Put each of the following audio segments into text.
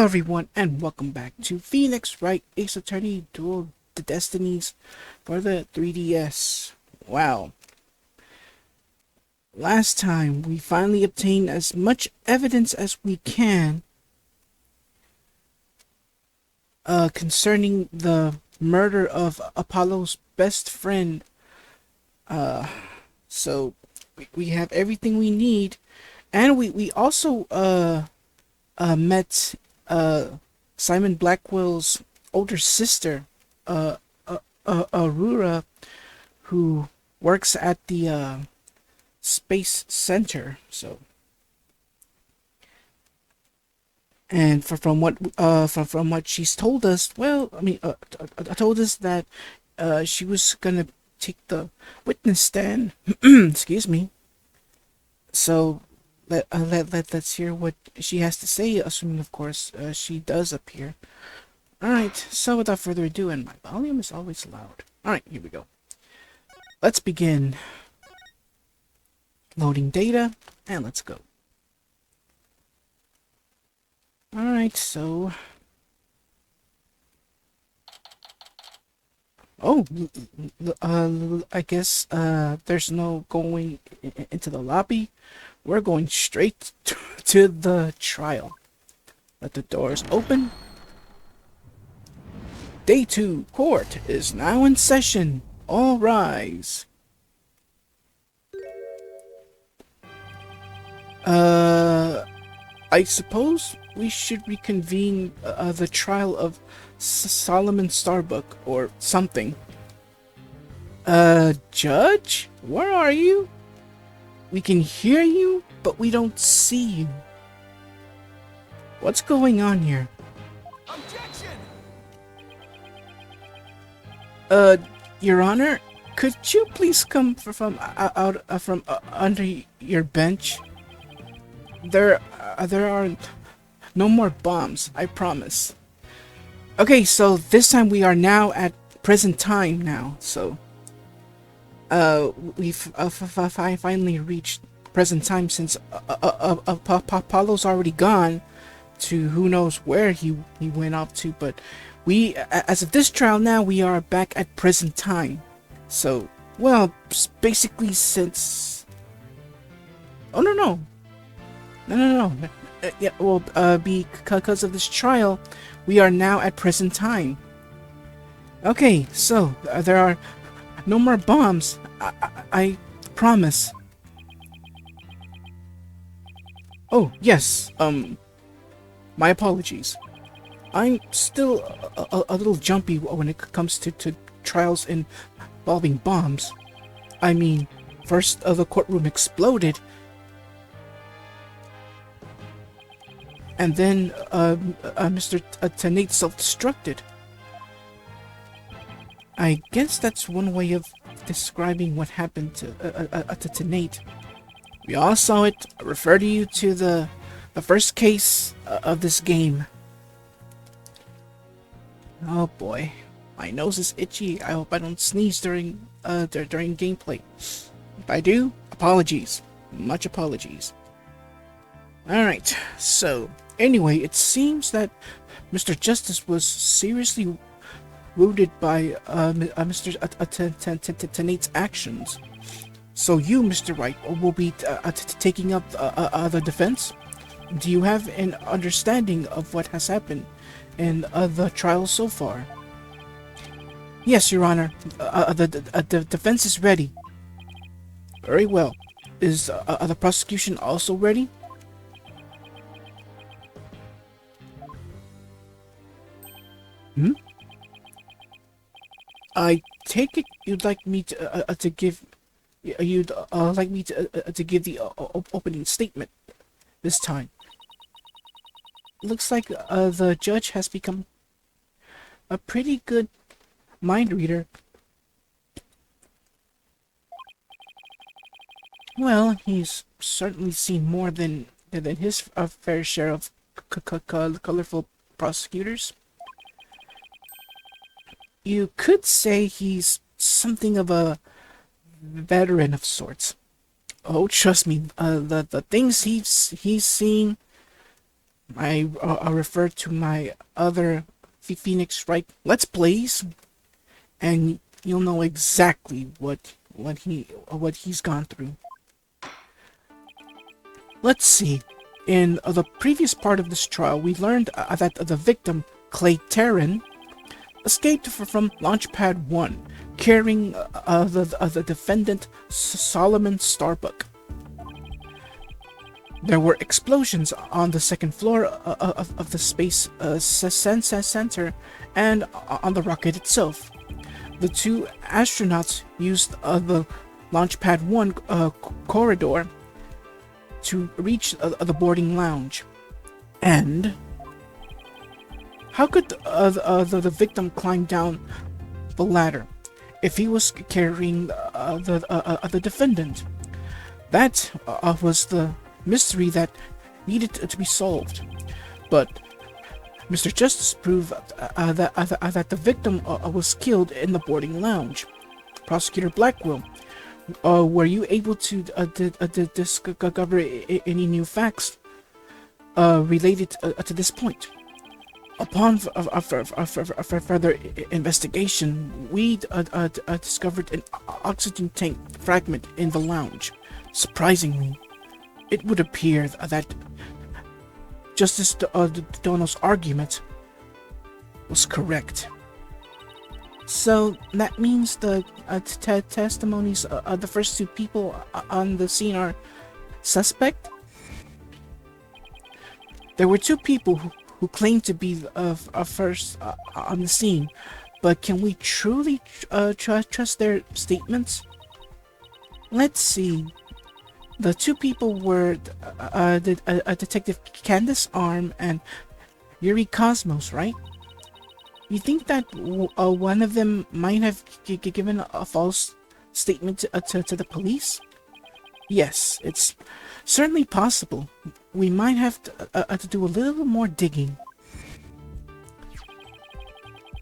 Hello everyone and welcome back to Phoenix Wright Ace Attorney Duel the Destinies for the 3DS. Wow. Last time we finally obtained as much evidence as we can concerning the murder of Apollo's best friend. So we have everything we need, and we also met Simon Blackwell's older sister, Aurora, who works at the space center. So, and from what she's told us, told us that she was gonna take the witness stand. Excuse me. So let's hear what she has to say, assuming, of course, she does appear. Alright, so without further ado, and my volume is always loud. Alright, here we go. Let's begin. Loading data, and let's go. Alright, so... Oh, I guess there's no going into the lobby. We're going straight to the trial. Let the doors open. Day 2 court is now in session. All rise. I suppose we should reconvene the trial of Solomon Starbuck or something. Judge? Where are you? We can hear you, but we don't see you. What's going on here? Objection! Your Honor, could you please come from under your bench? There are no more bombs, I promise. Okay, so this time we are now at present time now. So, we've finally reached present time since Apollo's already gone to who knows where he went off to, but we, as of this trial now, we are back at present time. So, well, basically since... Oh, no. Yeah, well, because of this trial, we are now at present time. Okay, so, there are no more bombs. I promise. Oh, yes, my apologies. I'm still a little jumpy when it comes to trials involving bombs. I mean, first the courtroom exploded, and then Mr. Tenate self-destructed. I guess that's one way of describing what happened to Tenate. We all saw it. I refer to you to the first case of this game. Oh boy, my nose is itchy. I hope I don't sneeze during gameplay. If I do, apologies. Much apologies. Alright, so anyway, it seems that Mr. Justice was seriously wounded by Mr. Tenate's actions. So you, Mr. Wright, will be taking up the defense? Do you have an understanding of what has happened in the trial so far? Yes, Your Honor. The defense is ready. Very well. Is the prosecution also ready? I take it you'd like me to give the opening statement this time. Looks like the judge has become a pretty good mind reader. Well, he's certainly seen more than his fair share of colorful prosecutors. You could say he's something of a veteran of sorts. Oh, trust me, the things he's seen I refer to my other Phoenix Wright Let's Plays, and you'll know exactly what he's gone through. Let's see. In the previous part of this trial, we learned that the victim, Clay Terran, escaped from Launchpad 1, carrying the defendant, Solomon Starbuck. There were explosions on the second floor of the Space Center and on the rocket itself. The two astronauts used the Launchpad 1 corridor to reach the boarding lounge. And how could the victim climb down the ladder if he was carrying the defendant? That was the mystery that needed to be solved. But Mr. Justice proved that the victim was killed in the boarding lounge. Prosecutor Blackwell, were you able to discover any new facts related to this point? Upon further investigation, we discovered an oxygen tank fragment in the lounge. Surprisingly, it would appear that Justice Dono's argument was correct. So that means the testimonies of the first two people on the scene are suspect? There were two people who claimed to be first on the scene, but can we truly trust their statements? Let's see. The two people were Detective Candace Arm and Yuri Cosmos, right? You think that one of them might have given a false statement to the police? Yes, it's certainly possible. We might have to do a little more digging.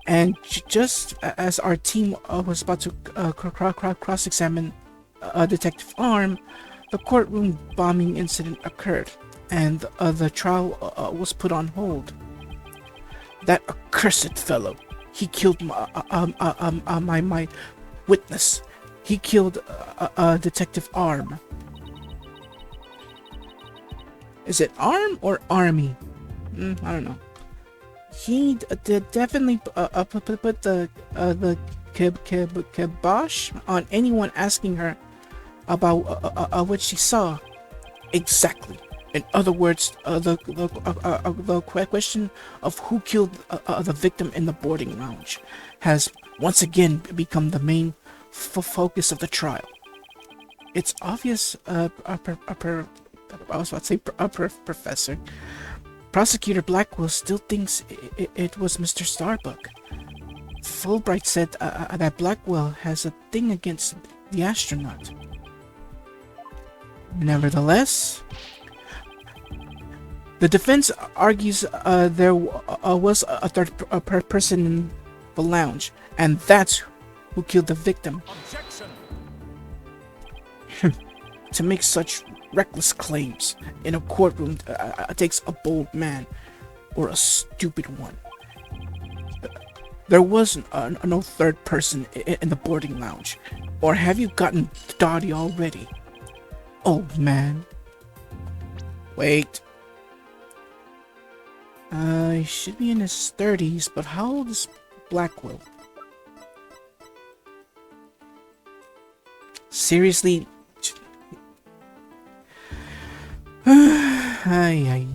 And just as our team was about to cross-examine Detective Arm, the courtroom bombing incident occurred, and the trial was put on hold. That accursed fellow, he killed my witness. He killed Detective Arm. Is it Arm or Army? I don't know. He definitely put the kibosh on anyone asking her about what she saw. Exactly. In other words, the question of who killed the victim in the boarding lounge has once again become the main focus of the trial. It's obvious, Professor. Prosecutor Blackwell still thinks it was Mr. Starbuck. Fulbright said that Blackwell has a thing against the astronaut. Nevertheless, the defense argues there was a third person in the lounge, and that's who killed the victim. Objection! To make such reckless claims in a courtroom takes a bold man or a stupid one. There was no third person in the boarding lounge. Or have you gotten dotty already? Old man. Wait. He should be in his 30s, but how old is Blackwell? Seriously? Ay.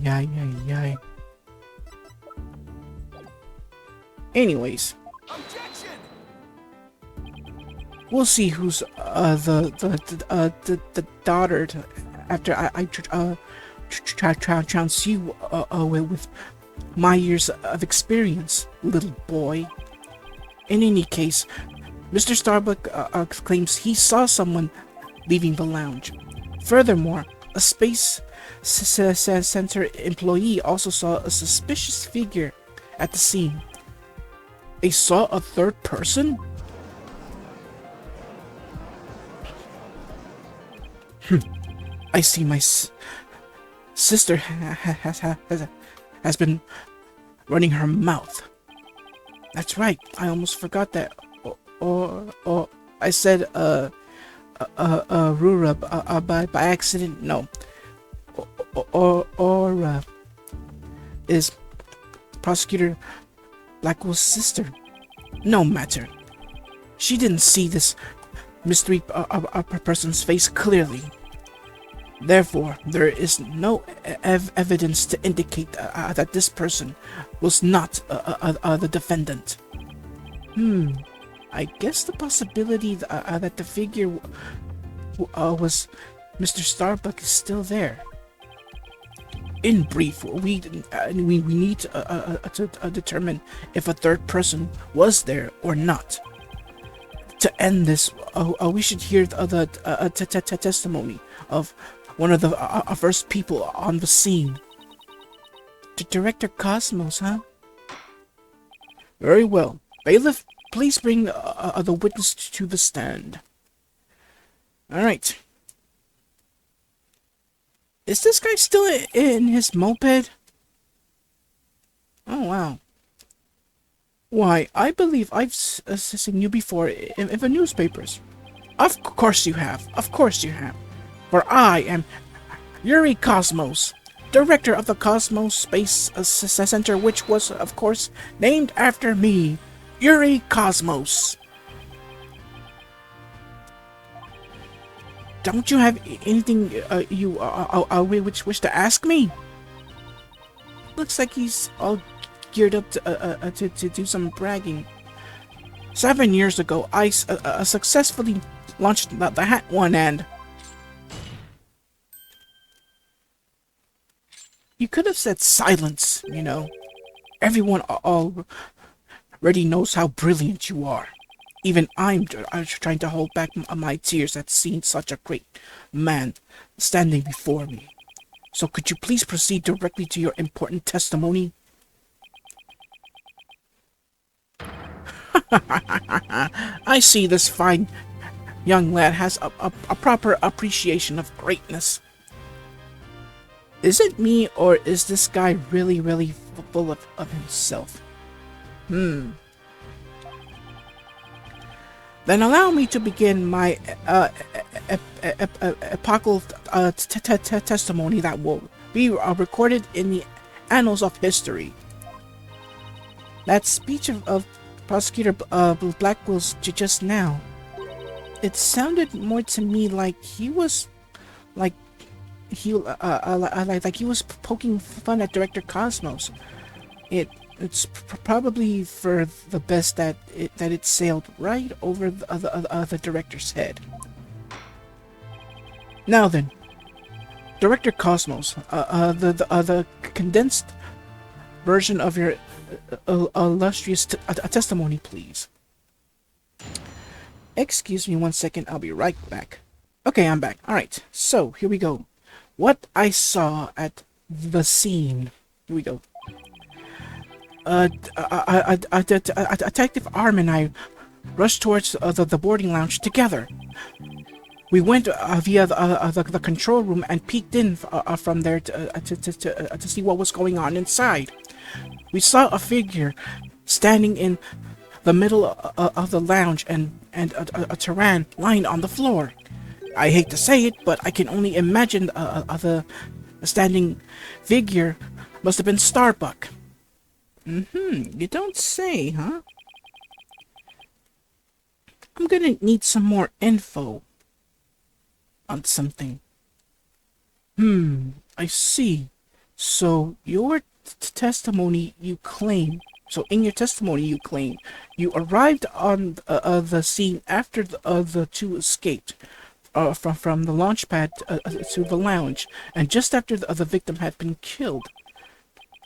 Anyways, Objection! we'll see who's the daughter after I trounce you with my years of experience, little boy. In any case, Mr. Starbuck claims he saw someone leaving the lounge. Furthermore, a Space Center employee also saw a suspicious figure at the scene. They saw a third person? I see my sister has been running her mouth. That's right, I almost forgot that. Or I said, Rura, by accident. No. Or is Prosecutor Blackwell's sister. No matter. She didn't see this mystery person's face clearly. Therefore, there is no evidence to indicate that this person was not the defendant. I guess the possibility that the figure was Mr. Starbuck is still there. In brief, we need to determine if a third person was there or not. To end this, we should hear the testimony of one of the first people on the scene. The Director Cosmos, huh? Very well. Bailiff, please bring the witness to the stand. Alright. Is this guy still in his moped? Oh, wow. Why, I believe I've seen you before in the newspapers. Of course you have. Of course you have. For I am Yuri Cosmos, director of the Cosmos Space Center, which was, of course, named after me, Yuri Cosmos. Don't you have anything you wish to ask me? Looks like he's all geared up to do some bragging. 7 years ago, I successfully launched the Hat One, and you could have said silence. You know, everyone already knows how brilliant you are. Even I'm trying to hold back my tears at seeing such a great man standing before me. So could you please proceed directly to your important testimony? I see this fine young lad has a proper appreciation of greatness. Is it me, or is this guy really full of himself? Then allow me to begin my epochal testimony that will be recorded in the annals of history. That speech of Prosecutor Blackwell's just now, it sounded more to me like he was like he was poking fun at Director Cosmos. It's probably for the best that it sailed right over the director's head. Now then, Director Cosmos, the condensed version of your illustrious testimony, please. Excuse me 1 second, I'll be right back. Okay, I'm back. Alright, so here we go. What I saw at the scene. Here we go. Detective Arm and I rushed towards the boarding lounge together. We went via the control room and peeked in from there to see what was going on inside. We saw a figure standing in the middle of the lounge and a Tyran lying on the floor. I hate to say it, but I can only imagine the standing figure must have been Starbuck. You don't say, huh? I'm gonna need some more info on something. I see. So your testimony you claim, you arrived on the scene after the two escaped from the launch pad to the lounge, and just after the victim had been killed.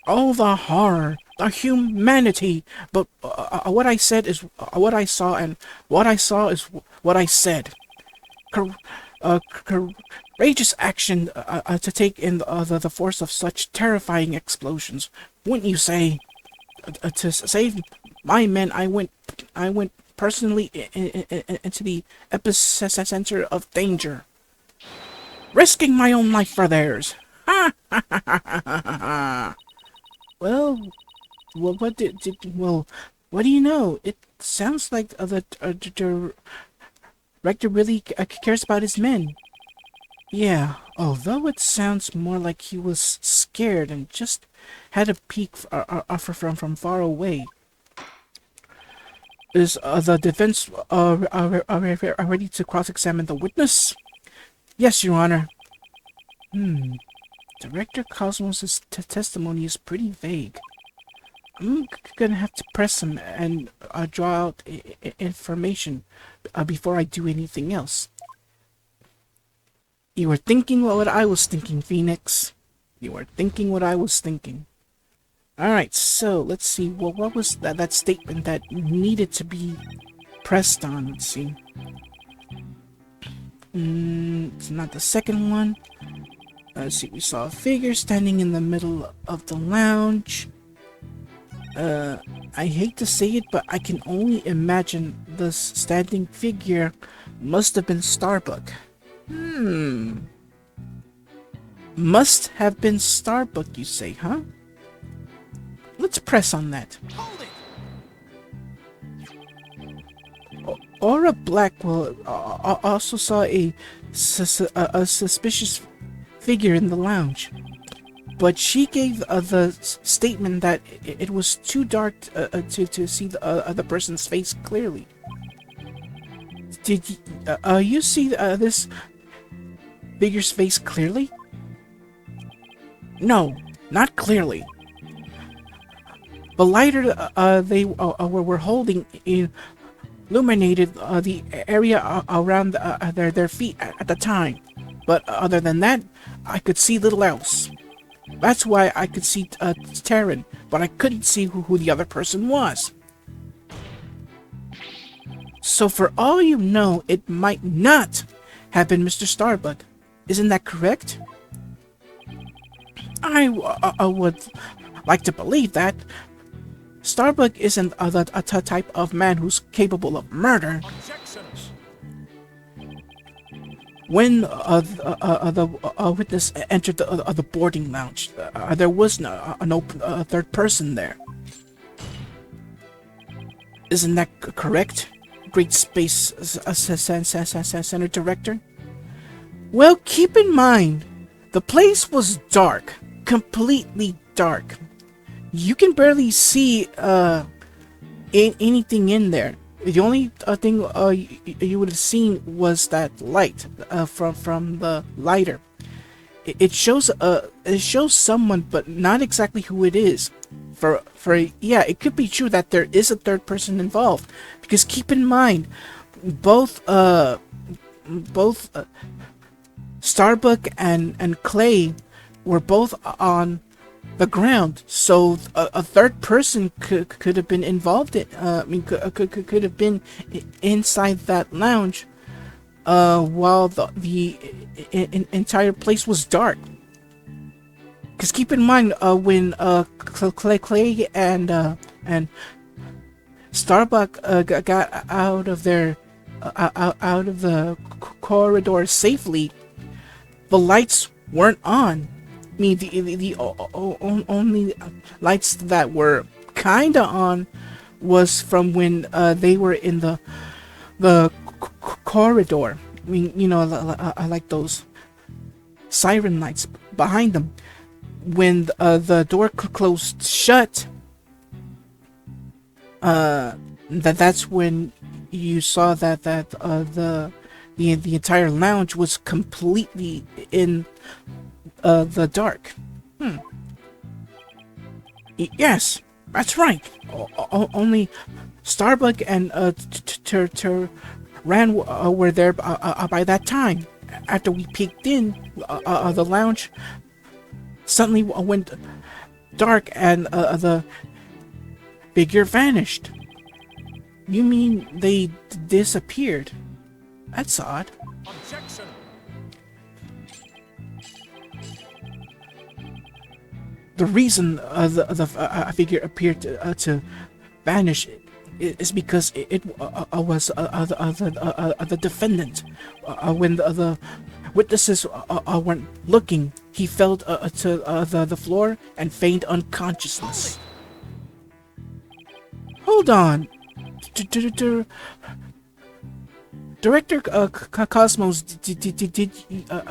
Oh, the horror, the humanity! But what I said is what I saw, and what I saw is what I said. Courageous action to take in the force of such terrifying explosions, wouldn't you say? To save my men, I went personally into the epicenter of danger, risking my own life for theirs. Ha ha ha ha ha! Well, well, what do you know? It sounds like the director really cares about his men. Yeah, although it sounds more like he was scared and just had a peek from far away. Is the defense ready to cross-examine the witness? Yes, Your Honor. Director Cosmos' testimony is pretty vague. I'm gonna have to press him and draw out information before I do anything else. You were thinking what I was thinking, Phoenix. You were thinking what I was thinking. Alright, so let's see. Well, what was that statement that needed to be pressed on? Let's see. It's not the second one. Let's see. We saw a figure standing in the middle of the lounge. I hate to say it, but I can only imagine the standing figure must have been Starbuck. Must have been Starbuck, you say, huh? Let's press on that. Hold it! Aura Blackwell also saw a suspicious figure in the lounge, but she gave the statement that it was too dark to see the person's face clearly. Did you see this figure's face clearly? No, not clearly. The lighter they were holding illuminated the area around their feet at the time, but other than that, I could see little else. That's why I could see Terran, but I couldn't see who the other person was. So for all you know, it might not have been Mr. Starbuck. Isn't that correct? I would like to believe that. Starbuck isn't the type of man who's capable of murder. Objection! When the witness entered the boarding lounge, there was no third person there. Isn't that correct, Great Space Center Director? Well, keep in mind, the place was dark, completely dark. You can barely see anything in there. The only thing you would have seen was that light from the lighter. It shows someone, but not exactly who it is. Yeah, it could be true that there is a third person involved, because keep in mind, both Starbuck and Clay were both on the ground, so a third person could have been involved in. Could have been inside that lounge, while the entire place was dark. Because keep in mind, when Clay and Starbuck got out of their out of the corridor safely, the lights weren't on. I mean, the only lights that were kinda on was from when they were in the corridor. I mean, you know, I like those siren lights behind them. When the door closed shut, that's when you saw that the entire lounge was completely in the dark. Yes, that's right. Only Starbuck and Ran were there by that time. After we peeked in, the lounge suddenly went dark and the figure vanished. You mean they disappeared? That's odd. Objection! The reason the figure appeared to vanish is because it was the defendant. When the witnesses weren't looking, He fell to the floor and feigned unconsciousness. Hold on. Director Cosmos, did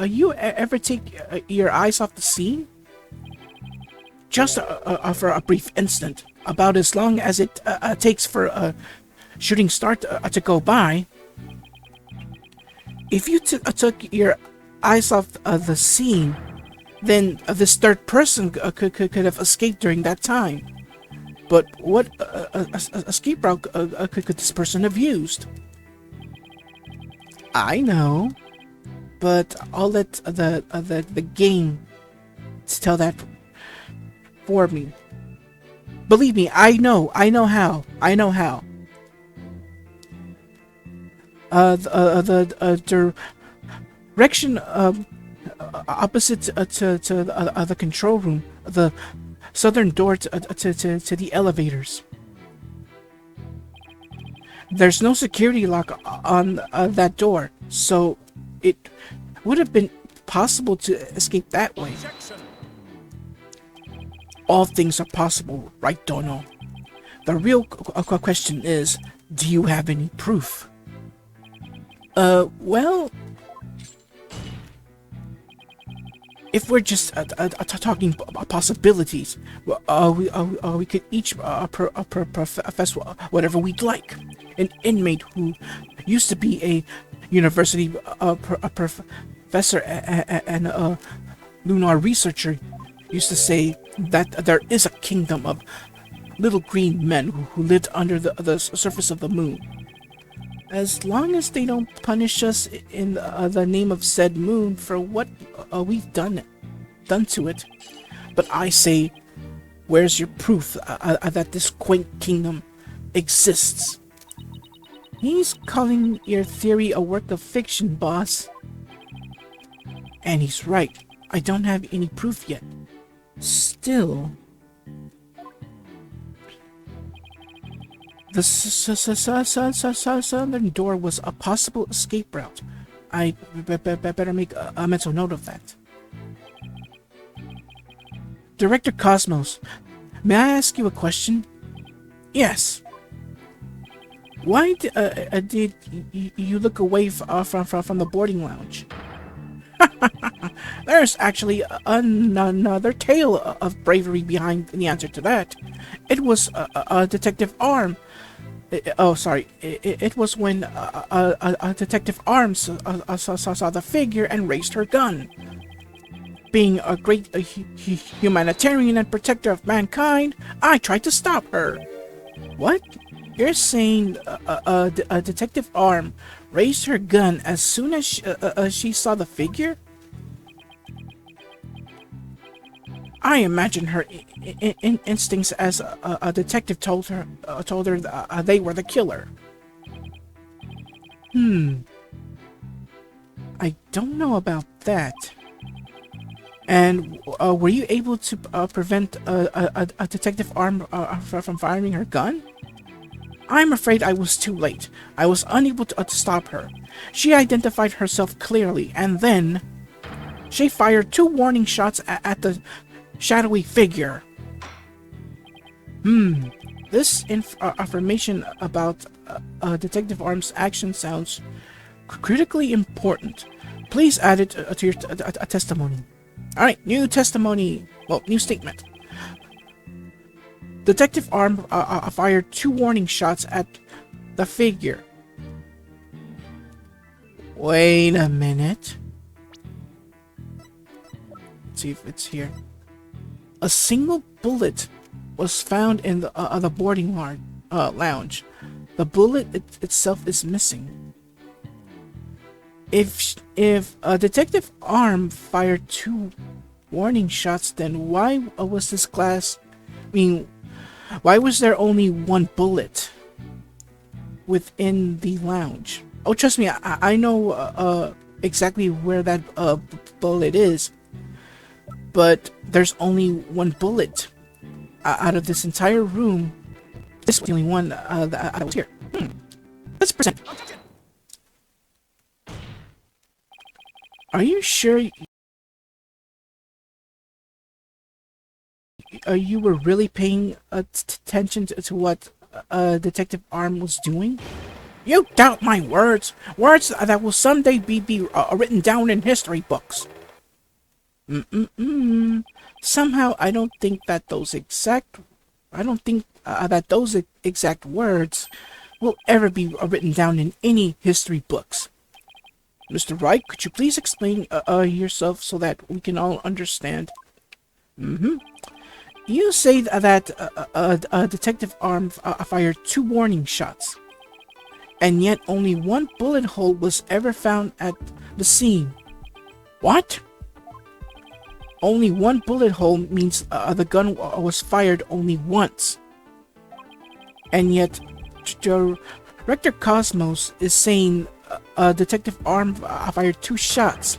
you ever take your eyes off the scene? Just for a brief instant, about as long as it takes for a shooting star to go by. If you took your eyes off the scene, then this third person could have escaped during that time. But what escape route could this person have used? I know, but I'll let the game tell that for me. Believe me, I know how. The direction opposite to the control room, the southern door to the elevators. There's no security lock on that door, so it would have been possible to escape that way. Objection. All things are possible, right, Dono? The real question is, do you have any proof? Well, if we're just talking possibilities, we could each profess whatever we'd like. An inmate who used to be a university professor and a lunar researcher used to say that there is a kingdom of little green men who lived under the surface of the moon. As long as they don't punish us in the name of said moon for what we've done to it. But I say, where's your proof that this quaint kingdom exists? He's calling your theory a work of fiction, boss. And he's right. I don't have any proof yet. Still, the southern door was a possible escape route. I better make a mental note of that. Director Cosmos, may I ask you a question? Yes. Why did you look away from the boarding lounge? There's actually another tale of bravery behind the answer to that. It was Detective Arm. It was when Detective Arms saw the figure and raised her gun. Being a great humanitarian and protector of mankind, I tried to stop her. What? You're saying Detective Arm raised her gun as soon as she saw the figure? I imagine her instincts as a detective told her they were the killer. I don't know about that. And were you able to prevent a Detective Arm from firing her gun? I'm afraid I was too late. I was unable to stop her. She identified herself clearly, and then she fired 2 warning shots at the shadowy figure. This information about Detective Arm's action sounds critically important. Please add it to your testimony. Alright, new testimony. Well, new statement. Detective Arm fired 2 warning shots at the figure. Wait a minute. Let's see if it's here. A single bullet was found in the boarding lounge. The bullet itself is missing. If Detective Arm fired 2 warning shots, then why was this glass... why was there only 1 bullet within the lounge? Oh, trust me, I know exactly where that bullet is. But there's only 1 bullet out of this entire room. This was the only one that was here. Let's present. Are you sure you were really paying attention to what Detective Arm was doing? You doubt my words, words that will someday be written down in history books. Somehow I don't think that those exact exact words will ever be written down in any history books. Mr. Wright, could you please explain yourself so that we can all understand? You say that Detective Arm fired 2 warning shots, and yet only 1 bullet hole was ever found at the scene. What? Only 1 bullet hole means the gun was fired only once. And yet, Director Cosmos is saying Detective Arm fired 2 shots.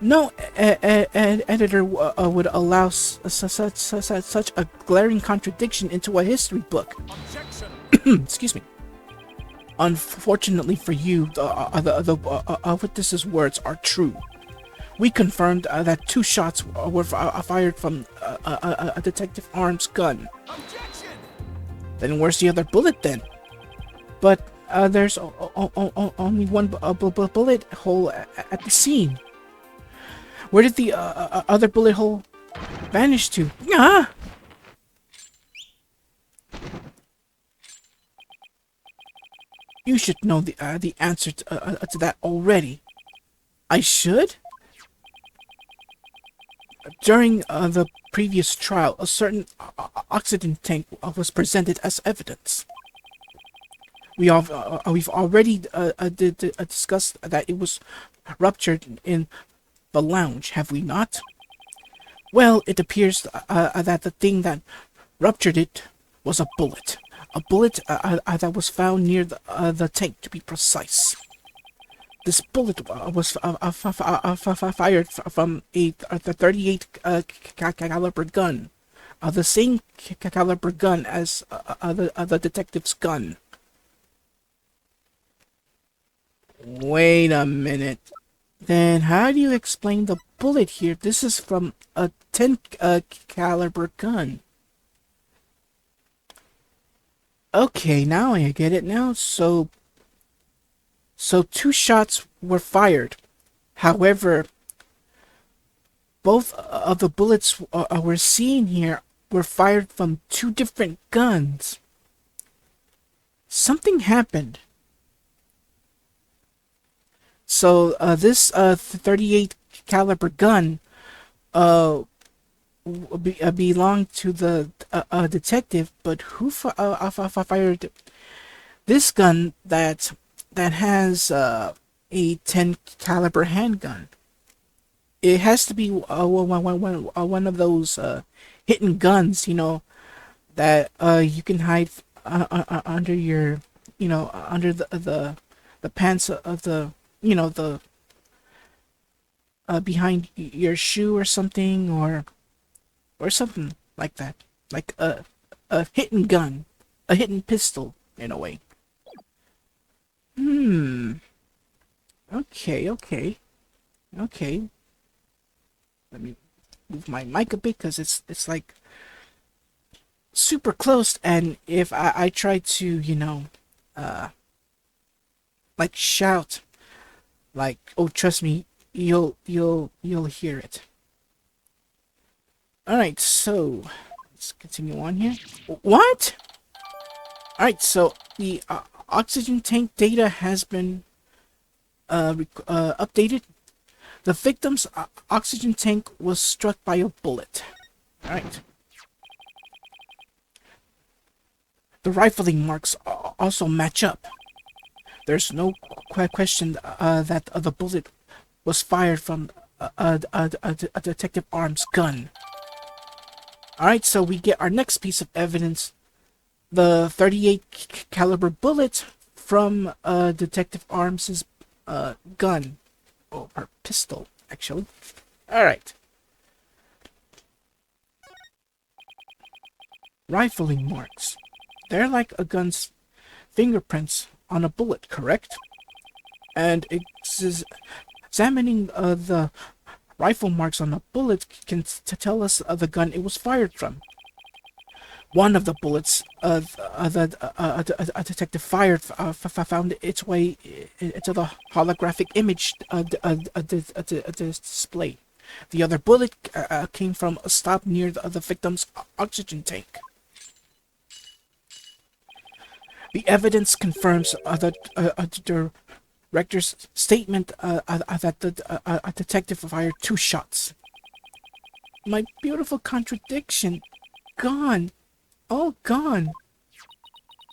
No editor would allow such a glaring contradiction into a history book. Objection. Excuse me. Unfortunately for you, the witness's words are true. We confirmed that 2 shots were fired from a Detective Arm's gun. Objection. Then where's the other bullet then? But there's only 1 bullet hole at the scene. Where did the other bullet hole vanish to? Ah! You should know the answer to that already. I should? During the previous trial, a certain oxygen tank was presented as evidence. We've already discussed that it was ruptured in the lounge, have we not? Well, it appears that the thing that ruptured it was a bullet. A bullet that was found near the tank, to be precise. This bullet was fired from the 38 caliber gun, the same caliber gun as the detective's gun. Wait a minute. Then how do you explain the bullet here? This is from a 10 caliber gun. Okay, now I get it now. So 2 shots were fired. However, both of the bullets we're seeing here were fired from 2 different guns. Something happened. So this 38 caliber gun belonged to the detective, but who fired this gun that has a 10 caliber handgun? It has to be one of those hidden guns, you know, that you can hide under your, you know, under the pants of the, you know, the behind your shoe or something, or something like that, like a hidden gun, a hidden pistol in a way. Okay. Let me move my mic a bit because it's like super close, and if I try to, you know, like shout, like, oh, trust me, you'll hear it. All right, so let's continue on here. What? All right, so the oxygen tank data has been updated. The victim's oxygen tank was struck by a bullet. All right. The rifling marks also match up. There's no question that the bullet was fired from a Detective Arm's gun. Alright, so we get our next piece of evidence. The 38 caliber bullet from Detective Arms' gun. Or pistol, actually. Alright. Rifling marks. They're like a gun's fingerprints on a bullet, correct? And examining the rifle marks on a bullet can tell us the gun it was fired from. One of the bullets a detective fired found its way into the holographic image display. The other bullet came from a stop near the victim's oxygen tank. The evidence confirms the director's statement that a detective fired 2 shots. My beautiful contradiction. Gone. All gone.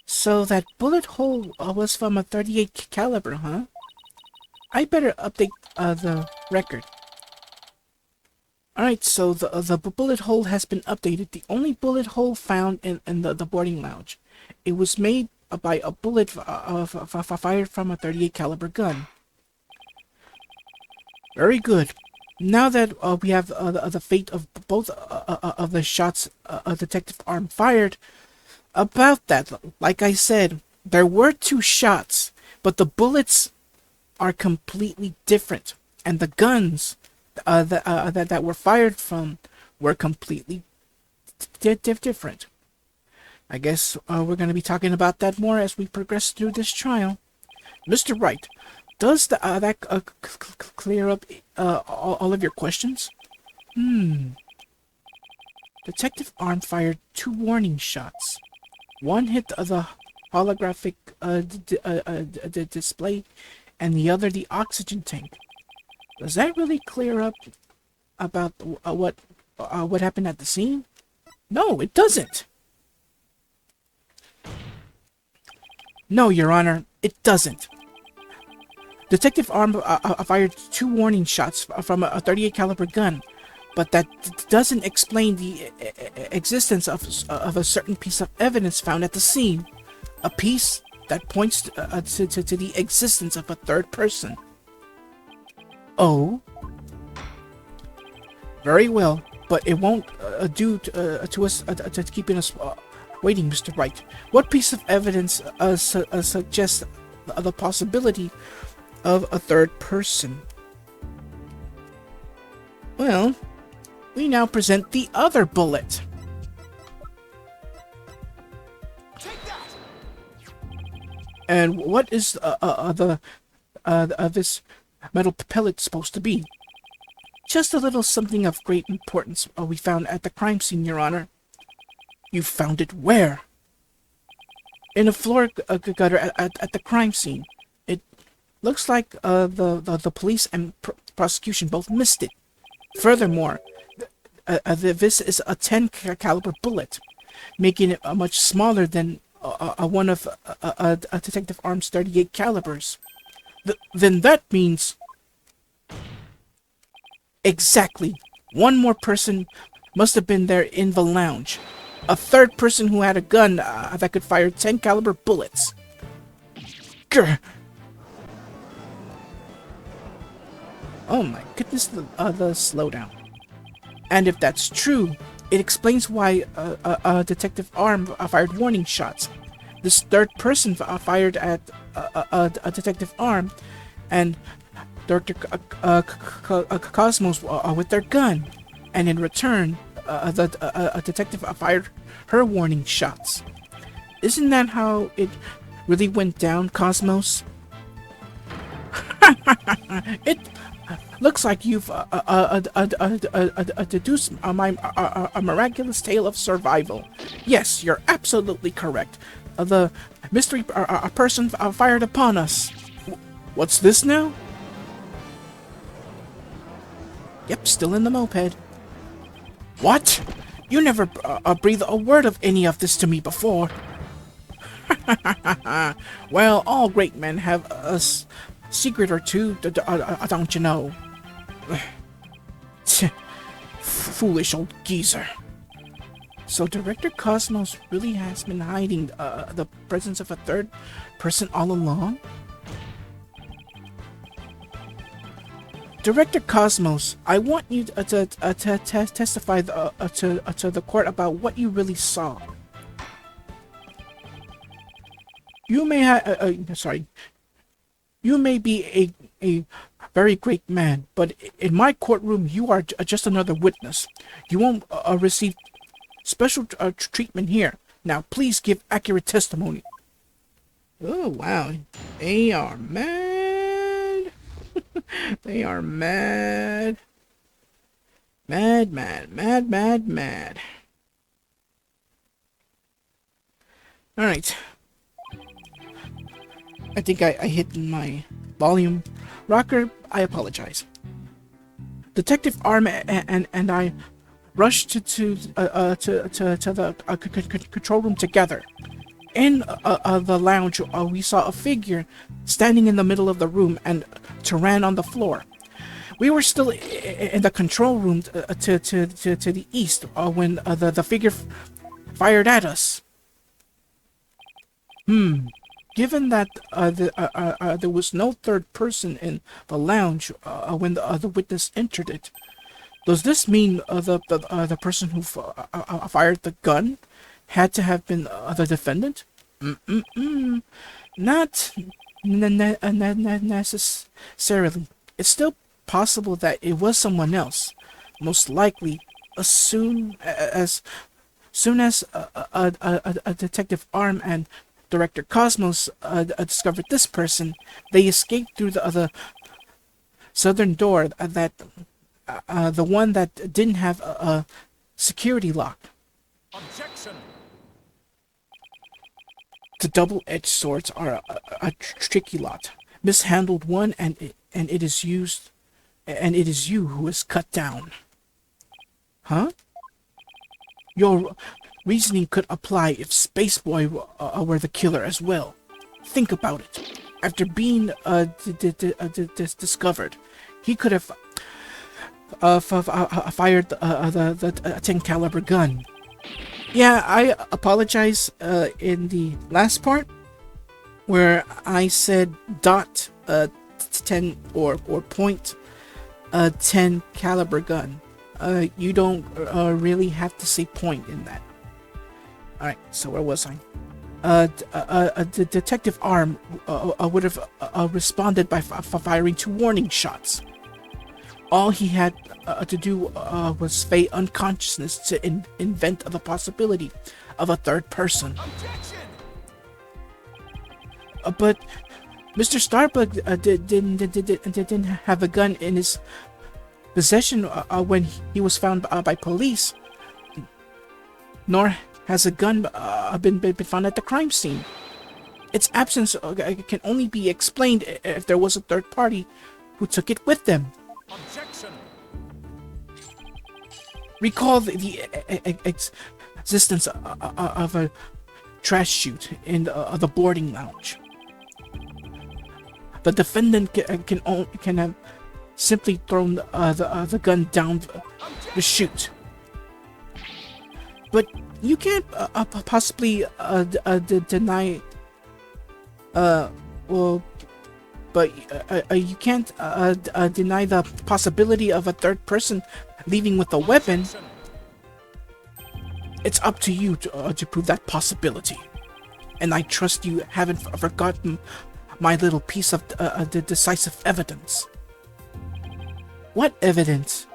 So that bullet hole was from a .38 caliber, huh? I better update the record. Alright, so the bullet hole has been updated. The only bullet hole found in the boarding lounge. It was made by a bullet fired from a .38 caliber gun. Very good. Now that we have the fate of both of the shots Detective Arm fired, about that, like I said, there were 2 shots, but the bullets are completely different, and the guns that were fired from were completely different. I guess we're going to be talking about that more as we progress through this trial. Mr. Wright, does that clear up all of your questions? Detective Arm fired 2 warning shots. One hit the holographic display, and the other the oxygen tank. Does that really clear up about what happened at the scene? No, it doesn't. No, Your Honor, it doesn't. Detective Arm fired 2 warning shots from a .38 caliber gun, but that doesn't explain the existence of a certain piece of evidence found at the scene. A piece that points to the existence of a third person. Oh? Very well, but it won't do to us to keeping us waiting, Mr. Wright. What piece of evidence suggests the possibility of a third person? Well, we now present the other bullet. Take that! And what is this metal pellet supposed to be? Just a little something of great importance we found at the crime scene, Your Honor. You found it where? In a floor gutter at the crime scene. It looks like the police and prosecution both missed it. Furthermore, this is a 10 caliber bullet, making it much smaller than one of Detective Arm's .38 calibers. Then that means... Exactly. One more person must have been there in the lounge. A third person who had a gun that could fire 10 caliber bullets. Grr. Oh my goodness, the slowdown. And if that's true, it explains why Detective Arm fired warning shots. This third person fired at Detective Arm, and Dr. Cosmos with their gun, and in return, the detective fired her warning shots. Isn't that how it really went down, Cosmos? It looks like you've deduced a miraculous tale of survival. Yes, you're absolutely correct. The mystery person fired upon us. What's this now? Yep, still in the moped. What? You never breathed a word of any of this to me before. Well, all great men have a secret or two, don't you know? Foolish old geezer. So Director Cosmos really has been hiding the presence of a third person all along? Director Cosmos, I want you to testify to the court about what you really saw. You may you may be a very great man, but in my courtroom you are just another witness. You won't receive Special treatment here. Now, please give accurate testimony. Oh, wow. They are mad. They are mad. Mad, mad, mad, mad, mad. Alright. I think I hit my volume rocker. I apologize. Detective Arm and I rushed to the control room together. In the lounge, we saw a figure standing in the middle of the room and Turan on the floor. We were still in the control room to the east when the figure fired at us. Given that there was no third person in the lounge when the witness entered it, does this mean the person who fired the gun had to have been the defendant? Not necessarily. It's still possible that it was someone else. Most likely, as soon as Detective Arm and Director Cosmos discovered this person, they escaped through the other southern door, the one that didn't have a security lock. Objection. The double-edged swords are a tricky lot. Mishandled one, and it is you who is cut down. Huh? Your reasoning could apply if Spaceboy were the killer as well. Think about it. After being discovered, he could have fired the 10 caliber gun. Yeah, I apologize in the last part where I said dot 10 or point 10 caliber gun. You don't really have to say point in that. Alright, so where was I? The Detective Arm would have responded by firing 2 warning shots. All he had to do was feign unconsciousness to invent the possibility of a third person. Objection. But Mr. Starbuck didn't have a gun in his possession when he was found by police. Nor has a gun been found at the crime scene. Its absence can only be explained if there was a third party who took it with them. Objection. Recall the existence of a trash chute in the boarding lounge. The defendant can have simply thrown the gun down the chute. But you can't possibly deny. But you can't deny the possibility of a third person leaving with a weapon. It's up to you to prove that possibility. And I trust you haven't forgotten my little piece of the decisive evidence. What evidence?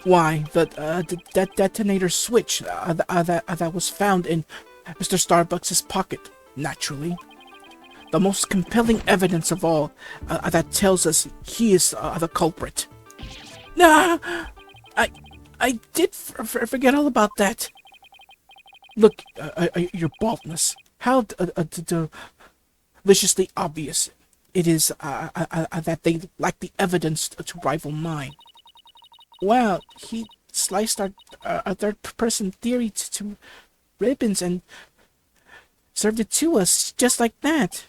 Why, that detonator switch that was found in Mr. Starbucks' pocket, naturally. The most compelling evidence of all that tells us he is the culprit. Nah, I did forget all about that. Look, your baldness. How deliciously obvious it is that they lack the evidence to rival mine. Well, he sliced our third-person theory to ribbons and served it to us just like that.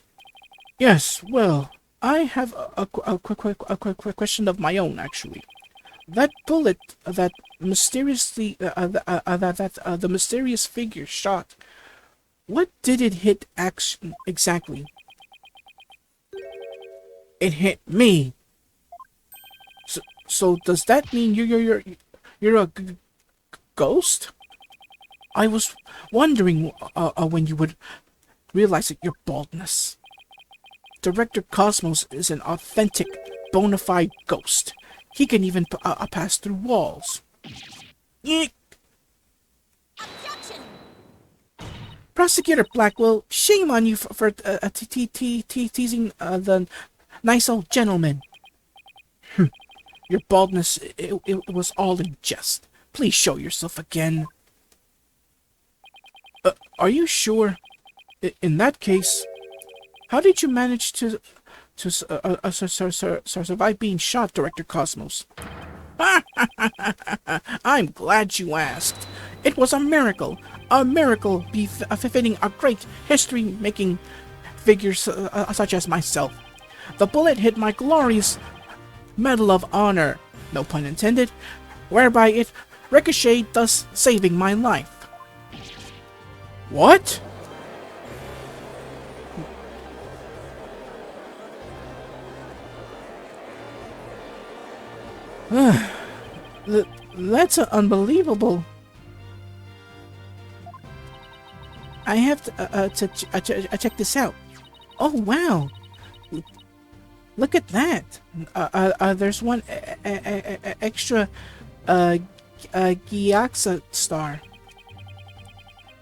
Yes, well, I have a quick question of my own, actually. That bullet that mysteriously the mysterious figure shot, what did it hit exactly? It hit me. So does that mean you're a ghost? I was wondering when you would realize your baldness. Director Cosmos is an authentic, bona fide ghost. He can even pass through walls. Yeek! Prosecutor Blackwell, shame on you for teasing the nice old gentleman. Your baldness, it was all in jest. Please show yourself again. Are you sure? In that case, how did you manage to survive being shot, Director Cosmos? I'm glad you asked. It was a miracle befitting a great history-making figure such as myself. The bullet hit my glorious Medal of Honor, no pun intended, whereby it ricocheted, thus saving my life. What? That's unbelievable. I have to check this out. Oh wow! Look at that. There's one extra Gyaxa star.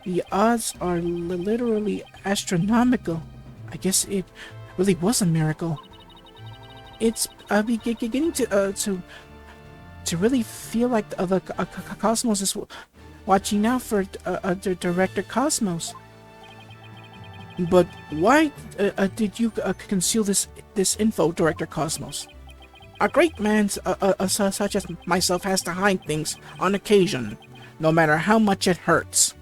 The odds are literally astronomical. I guess it really was a miracle. It's beginning to really feel like the Cosmos is watching out for Director Cosmos. But why did you conceal this info, Director Cosmos? A great man such as myself has to hide things on occasion, no matter how much it hurts.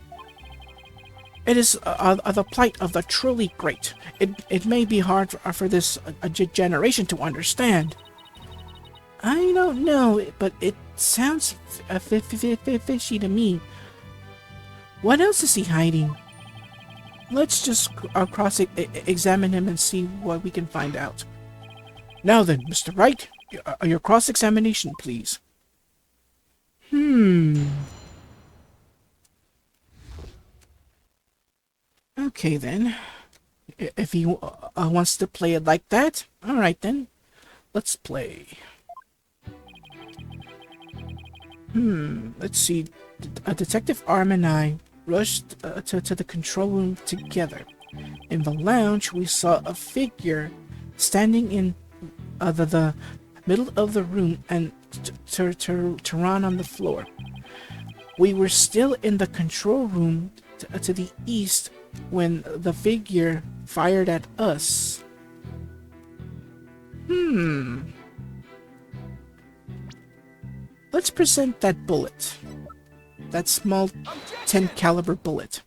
It is the plight of the truly great. It may be hard for this generation to understand. I don't know, but it sounds fishy to me. What else is he hiding? Let's just cross-examine him and see what we can find out. Now then, Mr. Wright, your cross-examination, please. Okay then. If he wants to play it like that, alright then. Let's play. Let's see. Detective Arm and I rushed to the control room together. In the lounge, we saw a figure standing in the middle of the room and Tehran on the floor. We were still in the control room to the east when the figure fired at us. Let's present that bullet. That small 10 caliber bullet.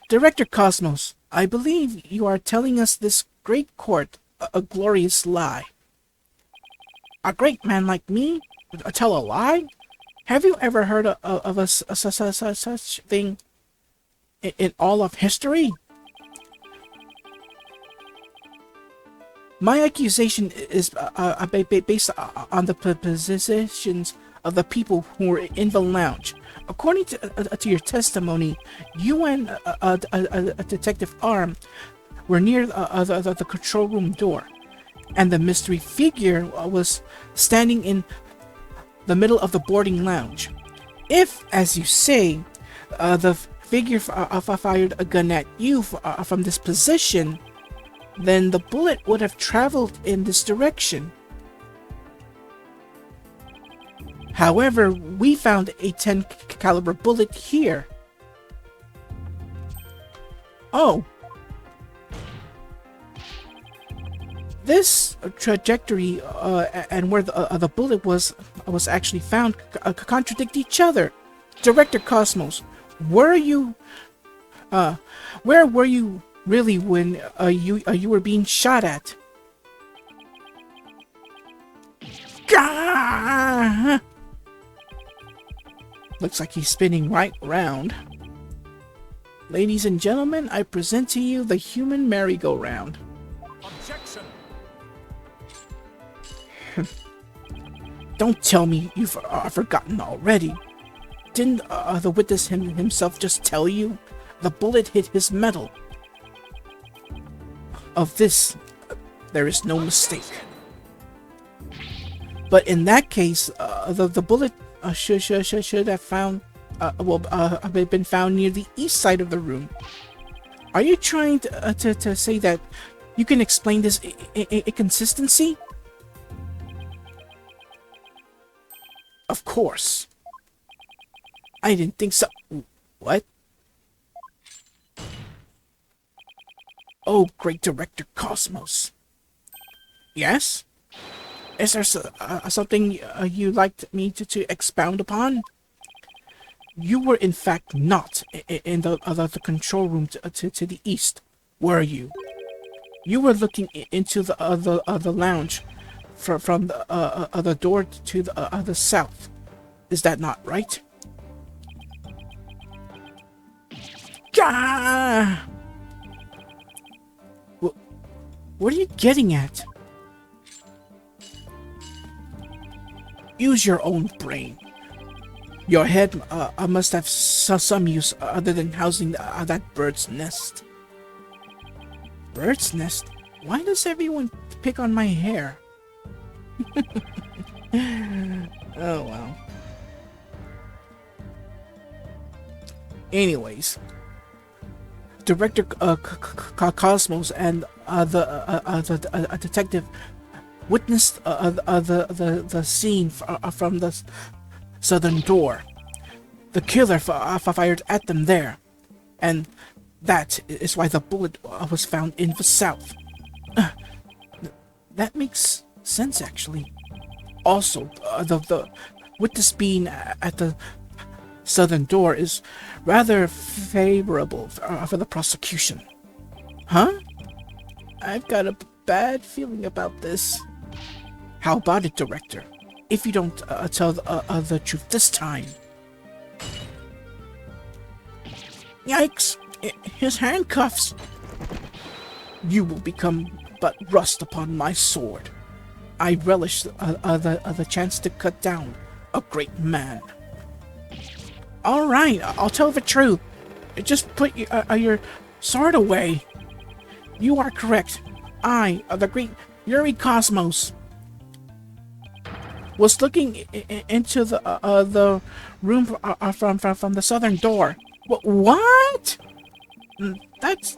Director Cosmos, I believe you are telling us this great court a glorious lie. A great man like me tell a lie? Have you ever heard of a such thing in all of history? My accusation is based on the positions of the people who were in the lounge. According to your testimony, you and Detective Arm were near the control room door, and the mystery figure was standing in the middle of the boarding lounge. If, as you say, the figure fired a gun at you from this position, then the bullet would have traveled in this direction. However, we found a 10 caliber bullet here. Oh. This trajectory and where the bullet was actually found contradict each other. Director Cosmos, where were you really when you were being shot at? Gah! Looks like he's spinning right round. Ladies and gentlemen, I present to you the human merry-go-round. Objection! Don't tell me you've forgotten already. Didn't the witness himself just tell you? The bullet hit his metal. Of this, there is no mistake. But in that case, the bullet should have found Have been found near the east side of the room. Are you trying to say that you can explain this inconsistency? Of course. I didn't think so. What? Oh, great director Cosmos. Yes? Is there something you'd like me to expound upon? You were in fact not in the control room to the east, were you? You were looking into the lounge from the door to the south. Is that not right? Gah! What are you getting at? Use your own brain. Your head must have some use other than housing that bird's nest. Bird's nest? Why does everyone pick on my hair? Oh well. Anyways, Director Cosmos and the detective witnessed the scene from the southern door. The killer fired at them there, and that is why the bullet was found in the south. That makes sense, actually. Also, the witness being at the southern door is rather favorable for the prosecution. Huh? I've got a bad feeling about this. How about it, Director? If you don't tell the truth this time. Yikes! His handcuffs! You will become but rust upon my sword. I relish the chance to cut down a great man. Alright, I'll tell the truth. Just put your sword away. You are correct. I, the great Yuri Cosmos, was looking into the room from the southern door. What? That's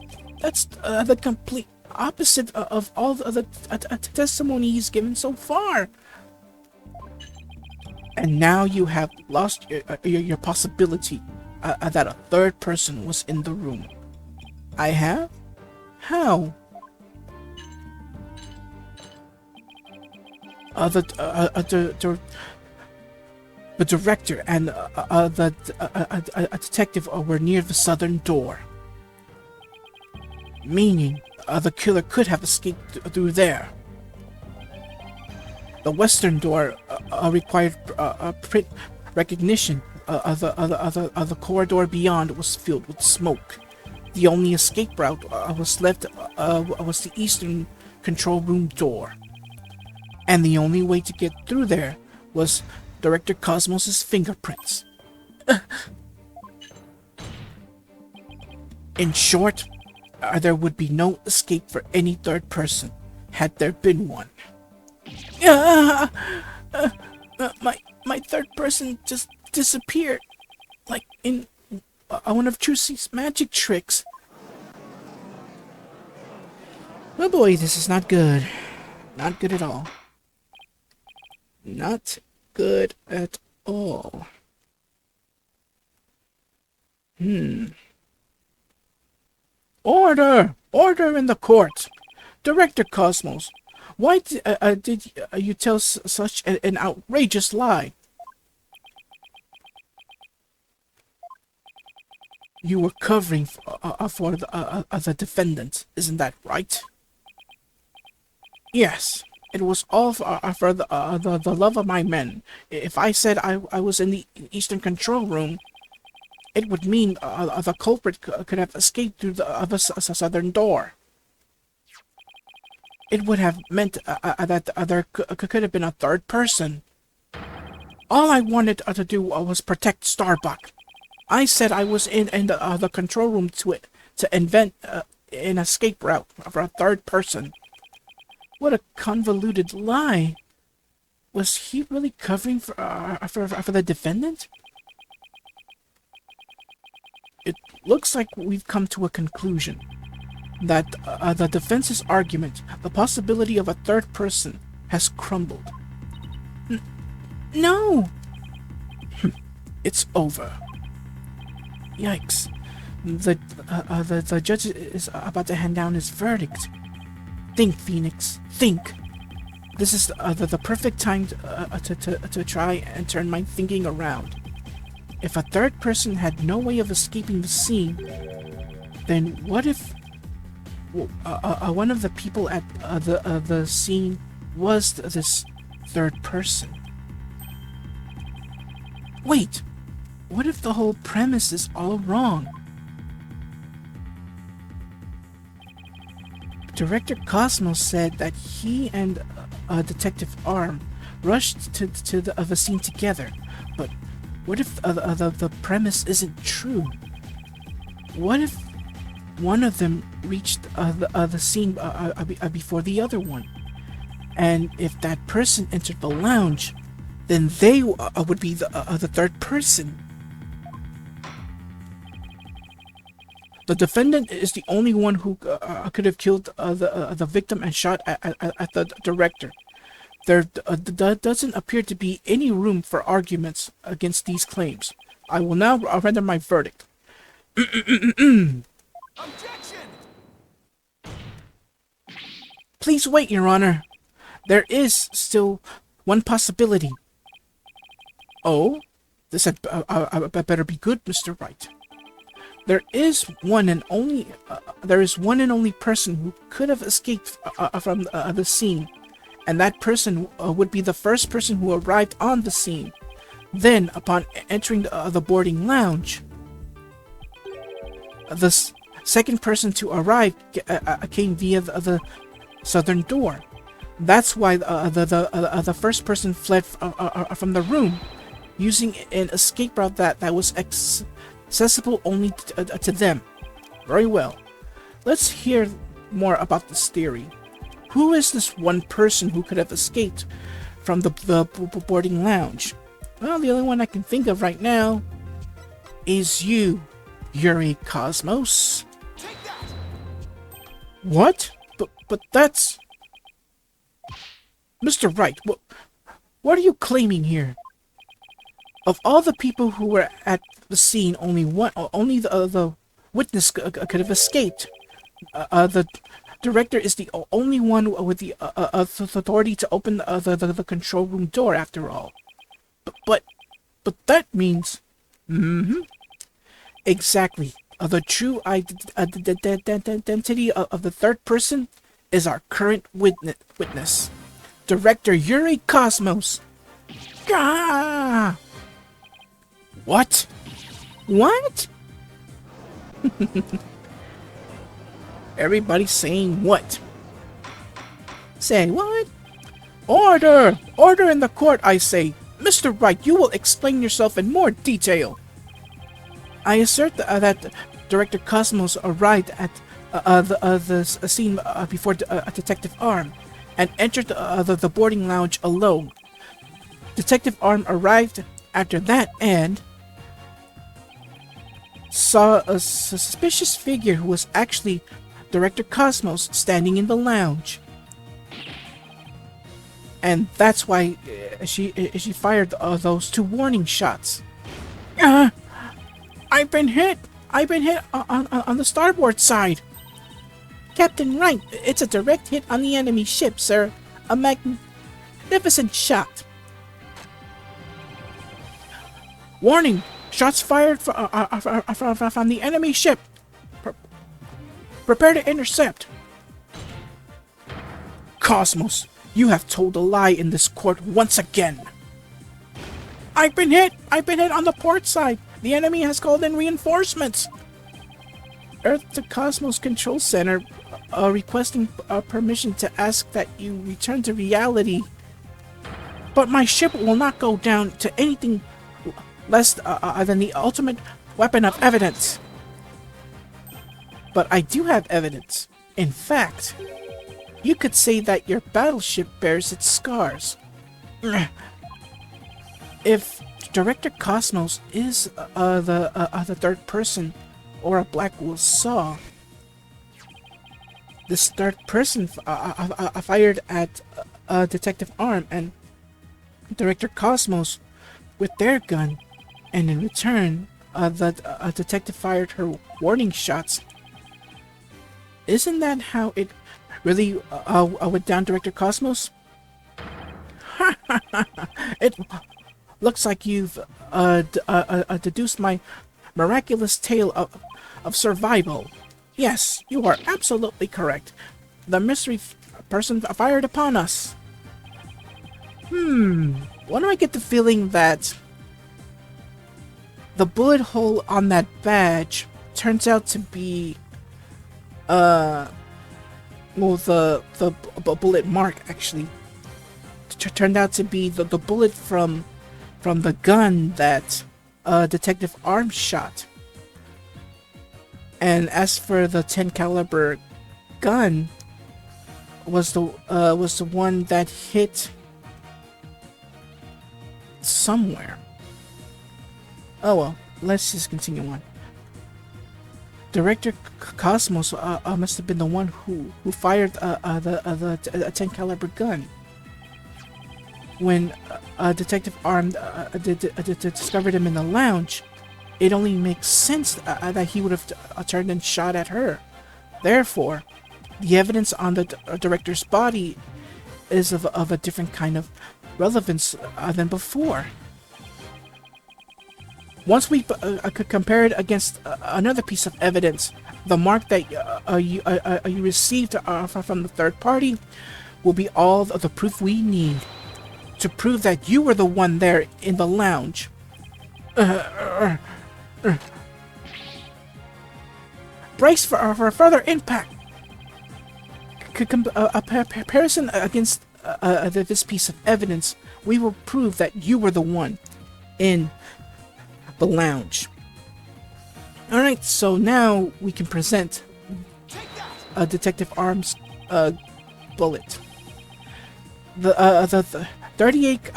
the complete opposite of all the testimonies given so far. And now you have lost your possibility that a third person was in the room. I have? How? The director and the detective were near the southern door. Meaning, the killer could have escaped through there. The western door required print recognition. The corridor beyond was filled with smoke. The only escape route was left was the eastern control room door. And the only way to get through there was Director Cosmos' fingerprints. In short, there would be no escape for any third person, had there been one. My third person just disappeared, like in one of Trucy's magic tricks. Oh boy, this is not good. Not good at all. Not good at all. Order! Order in the court! Director Cosmos, why did you tell such an outrageous lie? You were covering for the defendant, isn't that right? Yes, it was all for the love of my men. If I said I was in the Eastern Control Room, it would mean the culprit could have escaped through the southern door. It would have meant that there could have been a third person. All I wanted to do was protect Starbuck. I said I was in the control room to invent an escape route for a third person. What a convoluted lie. Was he really covering for the defendant? looks like we've come to a conclusion that the defense's argument, the possibility of a third person, has crumbled. No! It's over. Yikes. The judge is about to hand down his verdict. Think, Phoenix. Think. This is the perfect time to try and turn my thinking around. If a third person had no way of escaping the scene, then what if one of the people at the scene was this third person? Wait, what if the whole premise is all wrong? Director Cosmos said that he and Detective Arm rushed to the scene together, but what if the premise isn't true? What if one of them reached the scene before the other one? And if that person entered the lounge, then they would be the third person. The defendant is the only one who could have killed the victim and shot at the director. There doesn't appear to be any room for arguments against these claims. I will now render my verdict. Objection! Please wait, Your Honor. There is still one possibility. Oh? This had better be good, Mr. Wright. There is one and only person who could have escaped from the scene, and that person would be the first person who arrived on the scene. Then, upon entering the boarding lounge, the second person to arrive came via the southern door. That's why the first person fled from the room, using an escape route that was accessible only to them. Very well. Let's hear more about this theory. Who is this one person who could have escaped from the boarding lounge? Well, the only one I can think of right now is you, Yuri Cosmos. Take that! What? But that's... Mr. Wright, what are you claiming here? Of all the people who were at the scene, only the witness could have escaped. The director is the only one with the authority to open the control room door, after all. But that means... Exactly. The true identity of the third person is our current witness. Director Yuri Cosmos. Gah! What? What? Everybody's saying what? Say what? Order! Order in the court, I say. Mr. Wright, you will explain yourself in more detail. I assert that Director Cosmos arrived at the scene before Detective Arm and entered the boarding lounge alone. Detective Arm arrived after that and saw a suspicious figure who was actually Director Cosmos standing in the lounge. And that's why she fired those 2 warning shots. I've been hit! I've been hit on the starboard side! Captain Wright, it's a direct hit on the enemy ship, sir. A magnificent shot. Warning! Shots fired from the enemy ship. Prepare to intercept. Cosmos, you have told a lie in this court once again. I've been hit on the port side. The enemy has called in reinforcements. Earth to Cosmos Control Center, requesting permission to ask that you return to reality. But my ship will not go down to anything less than the ultimate weapon of evidence. But I do have evidence. In fact, you could say that your battleship bears its scars. If Director Cosmos is the third person, or a Blackwell saw. This third person fired at Detective Arm and Director Cosmos with their gun, and in return, the detective fired her warning shots. Isn't that how it really went down, Director Cosmos? It looks like you've deduced my miraculous tale of survival. Yes, you are absolutely correct. The mystery person fired upon us. Why do I get the feeling that the bullet hole on that badge turns out to be, well, the bullet mark actually turned out to be the bullet from the gun that Detective Arms shot. And as for the 10 caliber gun, was the one that hit somewhere. Oh well, let's just continue on. Director Cosmos must have been the one who fired the 10 caliber gun. When Detective Arm discovered him in the lounge, it only makes sense that he would have turned and shot at her. Therefore, the evidence on the director's body is of a different kind of relevance than before. Once we could compare it against another piece of evidence, the mark that you received from the third party will be all of the proof we need to prove that you were the one there in the lounge. Brace for further impact. A comparison against this piece of evidence, we will prove that you were the one in the lounge. Alright, so now we can present Detective Arm's bullet. The 38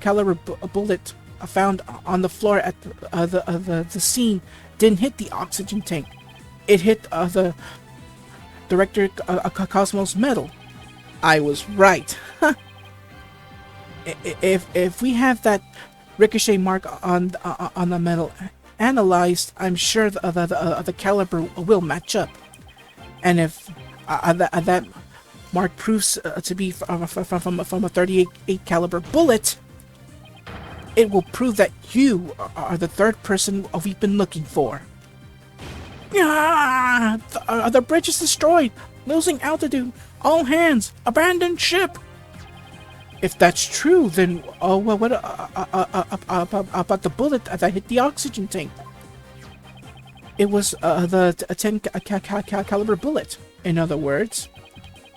caliber bullet found on the floor at the scene didn't hit the oxygen tank. It hit the Director Cosmos metal. I was right. If we have that ricochet mark on the metal analyzed, I'm sure the caliber will match up. And if that mark proves to be from a 38 caliber bullet, it will prove that you are the third person we've been looking for. The bridge is destroyed. Losing altitude. All hands. Abandon ship. If that's true, then well, what about the bullet that hit the oxygen tank? It was the 10 caliber bullet. In other words,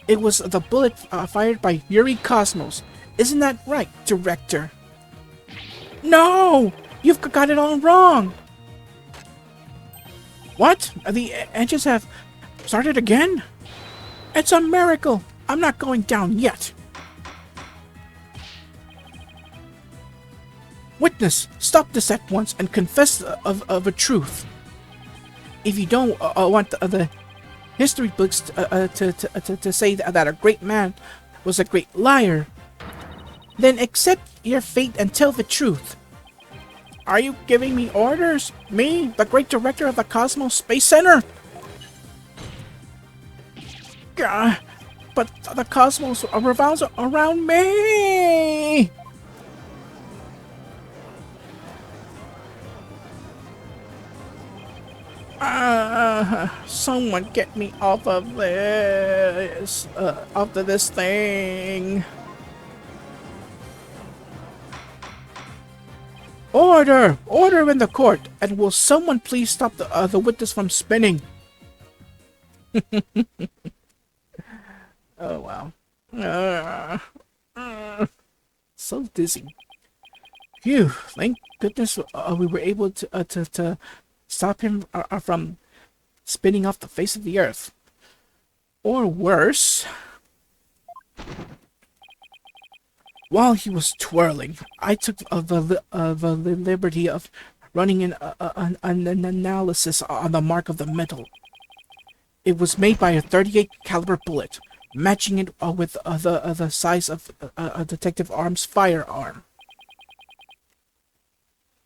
it was the bullet fired by Yuri Cosmos. Isn't that right, Director? No! You've got it all wrong! What? The engines have started again? It's a miracle! I'm not going down yet! Witness, stop this at once and confess of a truth. If you don't want the history books to say that a great man was a great liar, then accept your fate and tell the truth. Are you giving me orders? Me, the great director of the Cosmos Space Center? But the cosmos revolves around me! Someone get me off of this, thing. Order! Order in the court! And will someone please stop the witness from spinning? Oh, wow. So dizzy. Phew, thank goodness we were able to stop him from spinning off the face of the earth. Or worse, while he was twirling, I took the liberty of running an analysis on the mark of the metal. It was made by a 38 caliber bullet, matching it with the size of Detective Arm's firearm.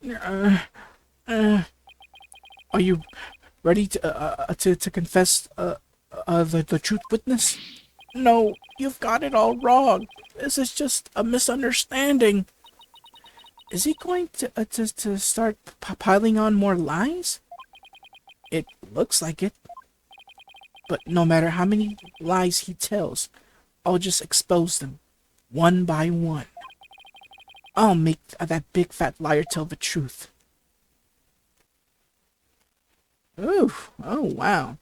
Uh, are you ready to confess the truth, witness? No, you've got it all wrong. This is just a misunderstanding. Is he going to start piling on more lies? It looks like it. But no matter how many lies he tells, I'll just expose them, one by one. I'll make that big fat liar tell the truth. Ooh, oh wow.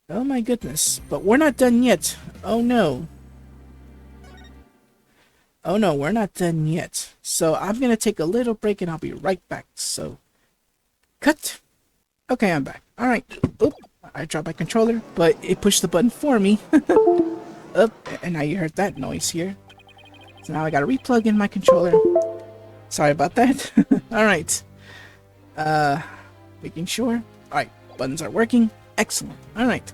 Oh my goodness, but we're not done yet. Oh no. Oh no, we're not done yet. So I'm gonna take a little break and I'll be right back. So, cut. Okay, I'm back. Alright. Oop, I dropped my controller, but it pushed the button for me. Up, and now you heard that noise here. So now I gotta replug in my controller. Sorry about that. Alright. Making sure. Alright, buttons are working. Excellent. Alright.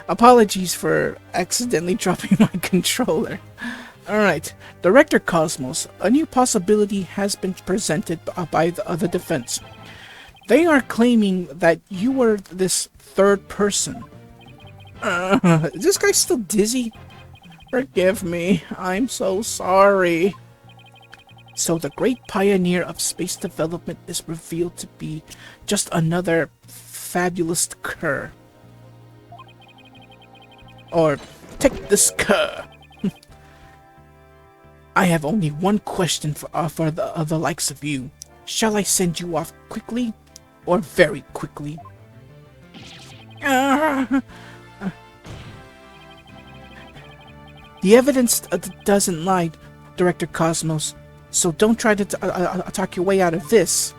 Apologies for accidentally dropping my controller. Alright. Director Cosmos, a new possibility has been presented by the defense. They are claiming that you were this third person. Is this guy still dizzy? Forgive me. I'm so sorry. So the great pioneer of space development is revealed to be just another fabulous cur. Or, take this cur. I have only one question for the likes of you. Shall I send you off quickly or very quickly? The evidence doesn't lie, Director Cosmos, so don't try to talk your way out of this.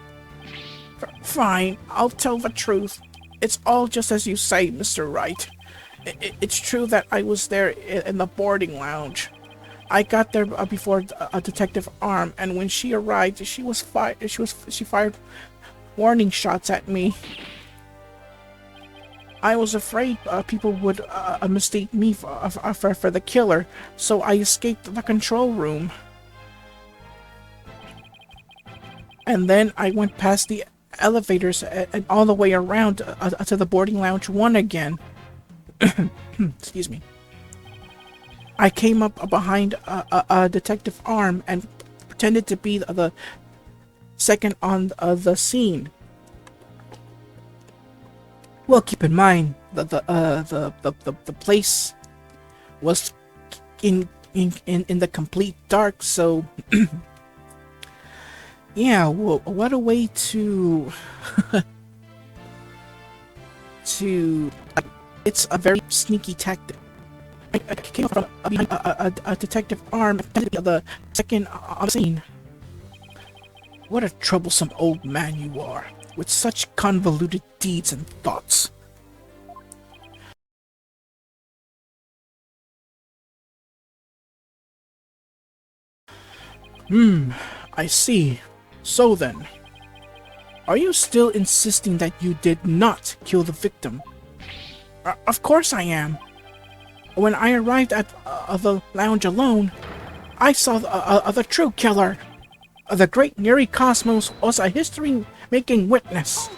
Fine, I'll tell the truth. It's all just as you say, Mr. Wright. It's true that I was there in the boarding lounge. I got there before Detective Arm, and when she arrived, she fired warning shots at me. I was afraid people would mistake me for the killer, so I escaped the control room. And then I went past the elevators and all the way around to the boarding lounge 1 again. Excuse me. I came up behind Detective Arm and pretended to be the second on the scene. Well, keep in mind that the place was in the complete dark, so yeah. Well, what a way to it's a very sneaky tactic. I came from behind a Detective Arm and the second on the scene. What a troublesome old man you are, with such convoluted deeds and thoughts. I see. So then, are you still insisting that you did not kill the victim? Of course I am. When I arrived at the lounge alone, I saw the true killer. The great Neri Cosmos was a history-making witness.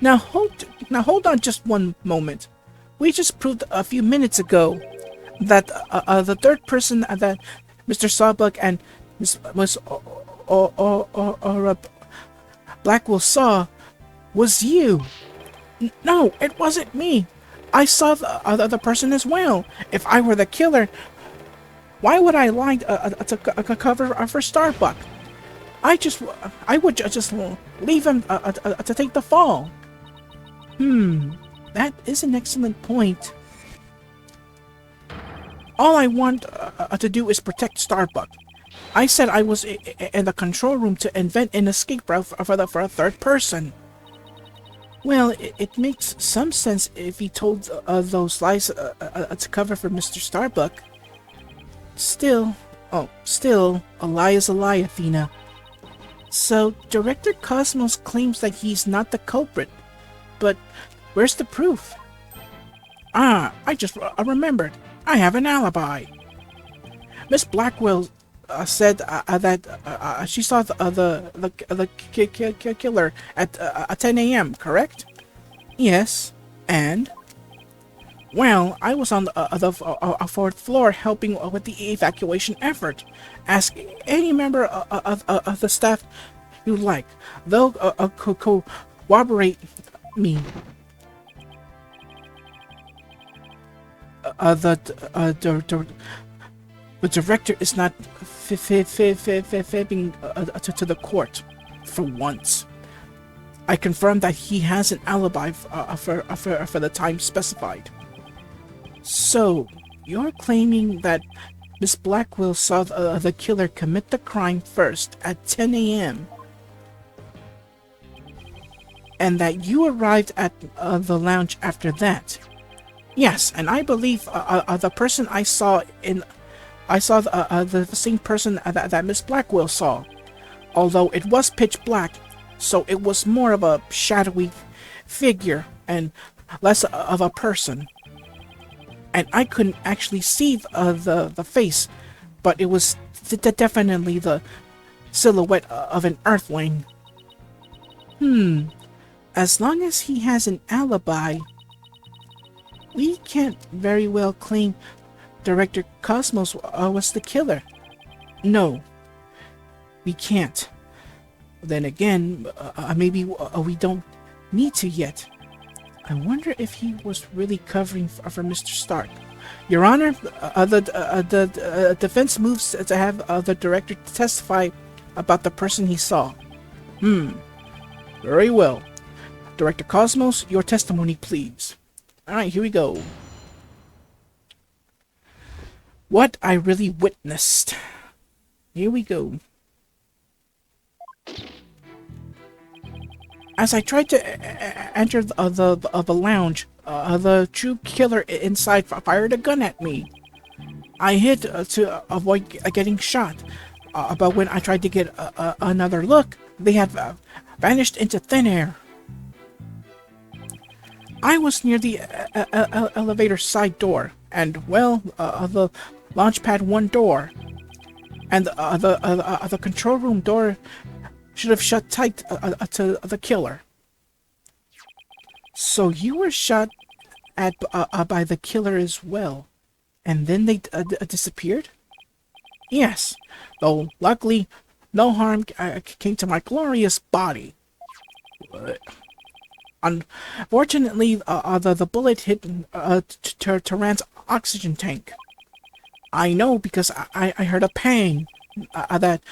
Now hold on just one moment. We just proved a few minutes ago that the third person that Mr. Starbuck and Miss Blackwell saw was you. No, it wasn't me. I saw the other person as well. If I were the killer, why would I lie to cover for Starbuck? I would just leave him to take the fall. That is an excellent point. All I want to do is protect Starbuck. I said I was in the control room to invent an escape route for a third person. Well, it makes some sense if he told those lies to cover for Mr. Starbuck. Still, Oh, still, a lie is a lie, Athena. So, Director Cosmos claims that he's not the culprit, but where's the proof? Ah, I just remembered. I have an alibi. Miss Blackwell said that she saw the killer at 10 a.m., correct? Yes, and? Well, I was on the fourth floor helping with the evacuation effort. Ask any member of the staff you like. They'll corroborate me. The director is not fibbing to the court for once. I confirm that he has an alibi for the time specified. So, you're claiming that Miss Blackwell saw the killer commit the crime first at 10 a.m. and that you arrived at the lounge after that. Yes, and I believe the person I saw the same person that Miss Blackwell saw, although it was pitch black, so it was more of a shadowy figure and less of a person. And I couldn't actually see the face, but it was definitely the silhouette of an Earthling. As long as he has an alibi, we can't very well claim Director Cosmos was the killer. No, we can't. Then again, maybe we don't need to yet. I wonder if he was really covering for Mr. Stark. Your Honor, the defense moves to have the director testify about the person he saw. Very well. Director Cosmos, your testimony, please. Alright, here we go. What I really witnessed. Here we go. As I tried to enter the lounge, the true killer inside fired a gun at me. I hid to avoid getting shot, but when I tried to get another look, they had vanished into thin air. I was near the elevator side door, and, well, the launch pad 1 door, and the control room door should have shut tight to the killer. So you were shot at by the killer as well, and then they disappeared? Yes, though luckily no harm came to my glorious body. What? Unfortunately, the bullet hit Turan's oxygen tank. I know because I heard a pang. That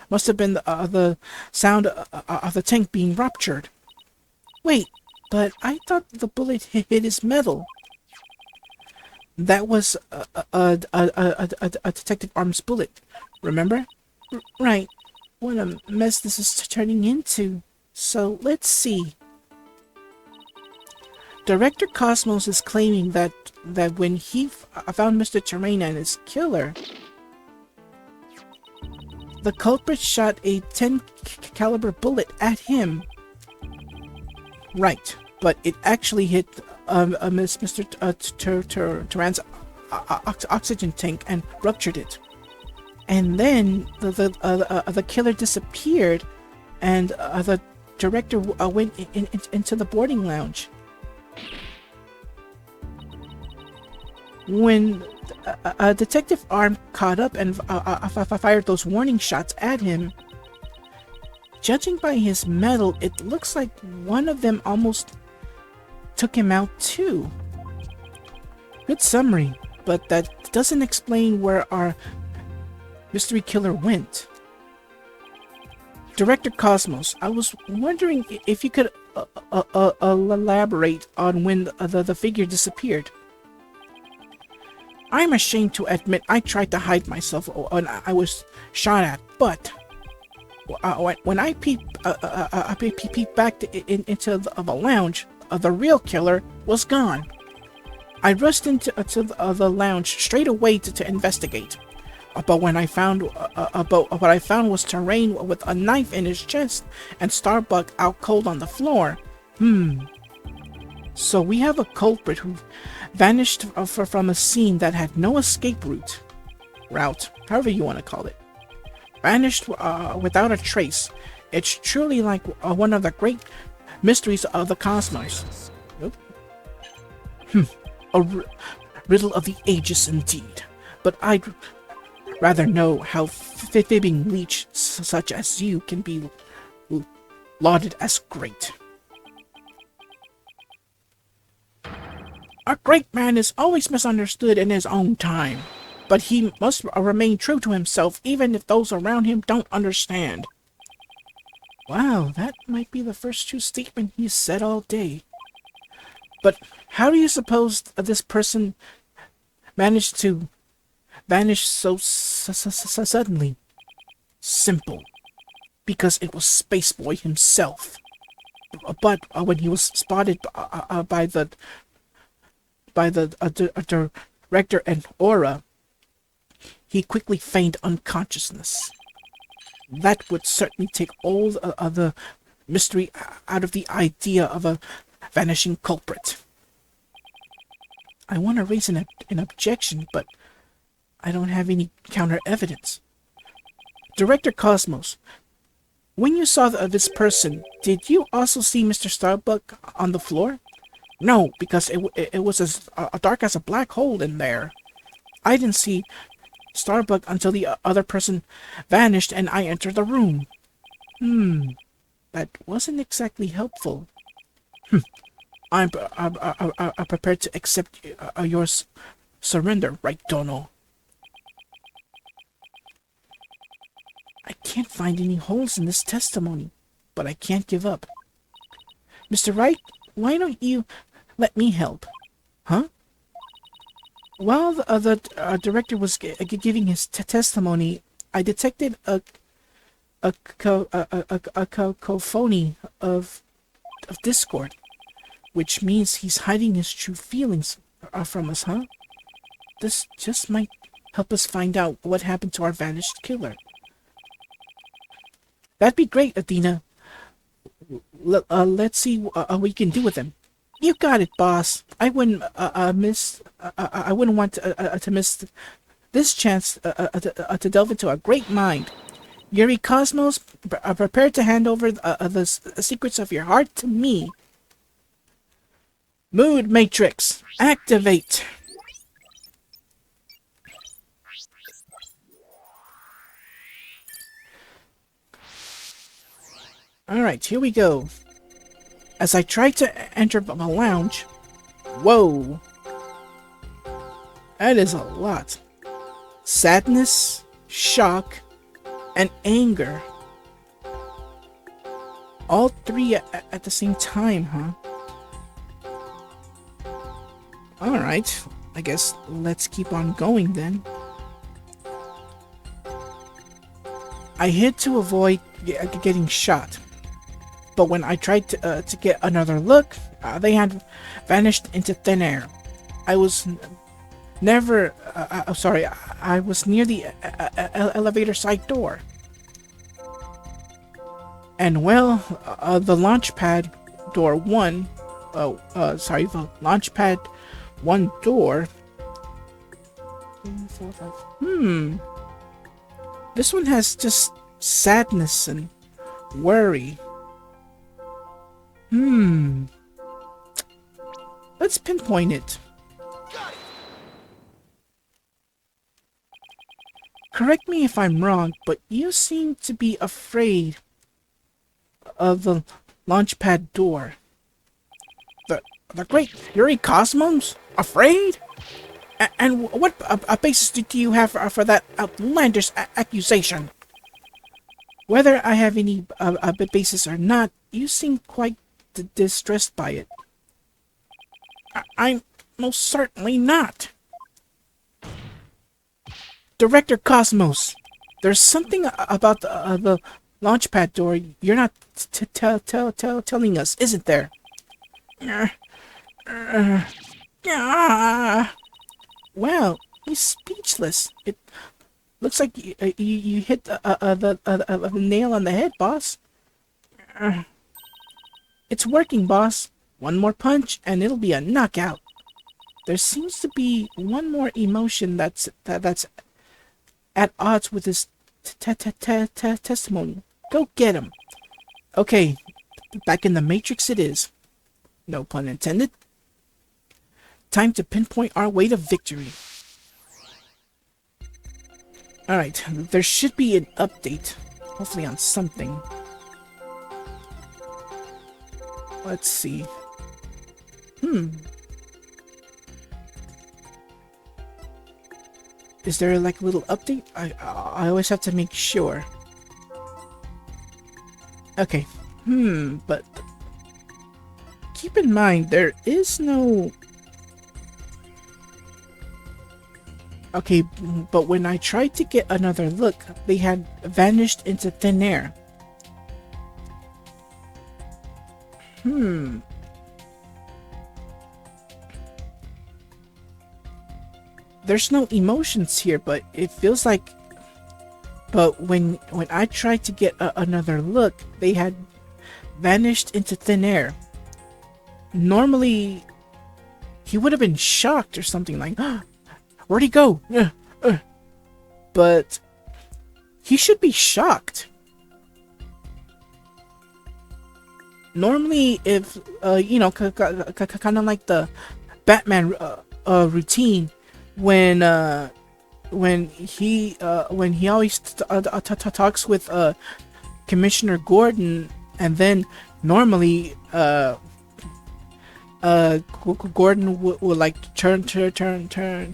must have been the sound of the tank being ruptured. Wait, but I thought the bullet hit his metal. That was a Detective Arm's bullet, remember? Right. What a mess this is turning into. So, let's see. Director Cosmos is claiming that when he found Mr. Terrain and his killer, the culprit shot a 10 caliber bullet at him. Right, but it actually hit Mr. Turan's oxygen tank and ruptured it. And then the killer disappeared, and the director went into the boarding lounge. When Detective Arm caught up and fired those warning shots at him, judging by his medal, it looks like one of them almost took him out too. Good summary, but that doesn't explain where our mystery killer went. Director Cosmos, I was wondering if you could elaborate on when the figure disappeared. I'm ashamed to admit I tried to hide myself when I was shot at, but when I peeped back into the lounge, the real killer was gone. I rushed into the lounge straight away to investigate. But when I found, but what I found was terrain with a knife in his chest and Starbuck out cold on the floor. So we have a culprit who vanished from a scene that had no escape route, however you want to call it. Vanished without a trace. It's truly like one of the great mysteries of the cosmos. Nope. A riddle of the ages indeed. But I'd rather know how fibbing leech such as you can be lauded as great. A great man is always misunderstood in his own time, but he must remain true to himself even if those around him don't understand. Wow, that might be the first true statement he's said all day. But how do you suppose this person managed to vanish so suddenly? Simple. Because it was Spaceboy himself. But when he was spotted by the director and Aura, he quickly feigned unconsciousness. That would certainly take all the mystery out of the idea of a vanishing culprit. I want to raise an objection, but I don't have any counter evidence. Director Cosmos, when you saw this person, did you also see Mr. Starbuck on the floor? No, because it was as dark as a black hole in there. I didn't see Starbuck until the other person vanished and I entered the room. That wasn't exactly helpful. I'm prepared to accept your surrender, right, Dono? I can't find any holes in this testimony, but I can't give up. Mr. Wright, why don't you let me help? Huh? While the director was giving his testimony, I detected a cacophony of discord, which means he's hiding his true feelings from us, huh? This just might help us find out what happened to our vanished killer. That'd be great, Athena. Let's see what we can do with him. You got it, boss. I wouldn't I wouldn't want to miss this chance to delve into a great mind. Yuri Cosmos, prepare to hand over the secrets of your heart to me. Mood Matrix, activate. Alright, here we go. As I tried to enter my lounge, whoa, that is a lot. Sadness, shock, and anger. All three at the same time, huh? Alright, I guess let's keep on going then. I hid to avoid getting shot. But when I tried to get another look, they had vanished into thin air. I was never... sorry, I was near the elevator side door. And well, the launch pad door 1... the launch pad 1 door... 4, 5... This one has just sadness and worry. Let's pinpoint it. Correct me if I'm wrong, but you seem to be afraid of the launchpad door. The great Yuri Cosmos? Afraid? And what basis do you have for that outlandish accusation? Whether I have any basis or not, you seem quite distressed by it. I'm most certainly not. Director Cosmos, there's something about the launchpad door you're not telling us, isn't there? Well, he's speechless. Looks like you hit the nail on the head, boss. It's working, boss. One more punch, and it'll be a knockout. There seems to be one more emotion that's at odds with his testimony. Go get him. Okay, back in the Matrix it is. No pun intended. Time to pinpoint our way to victory. Alright, there should be an update. Hopefully on something. Let's see. Is there like a little update? I always have to make sure. Okay. But keep in mind there is no. Okay, but when I tried to get another look, they had vanished into thin air. There's no emotions here, but it feels like. But when I tried to get another look, they had vanished into thin air. Normally, he would have been shocked or something like, where'd he go? But he should be shocked. Normally, if kind of like the Batman routine, when he always talks with Commissioner Gordon, and then normally Gordon would like turn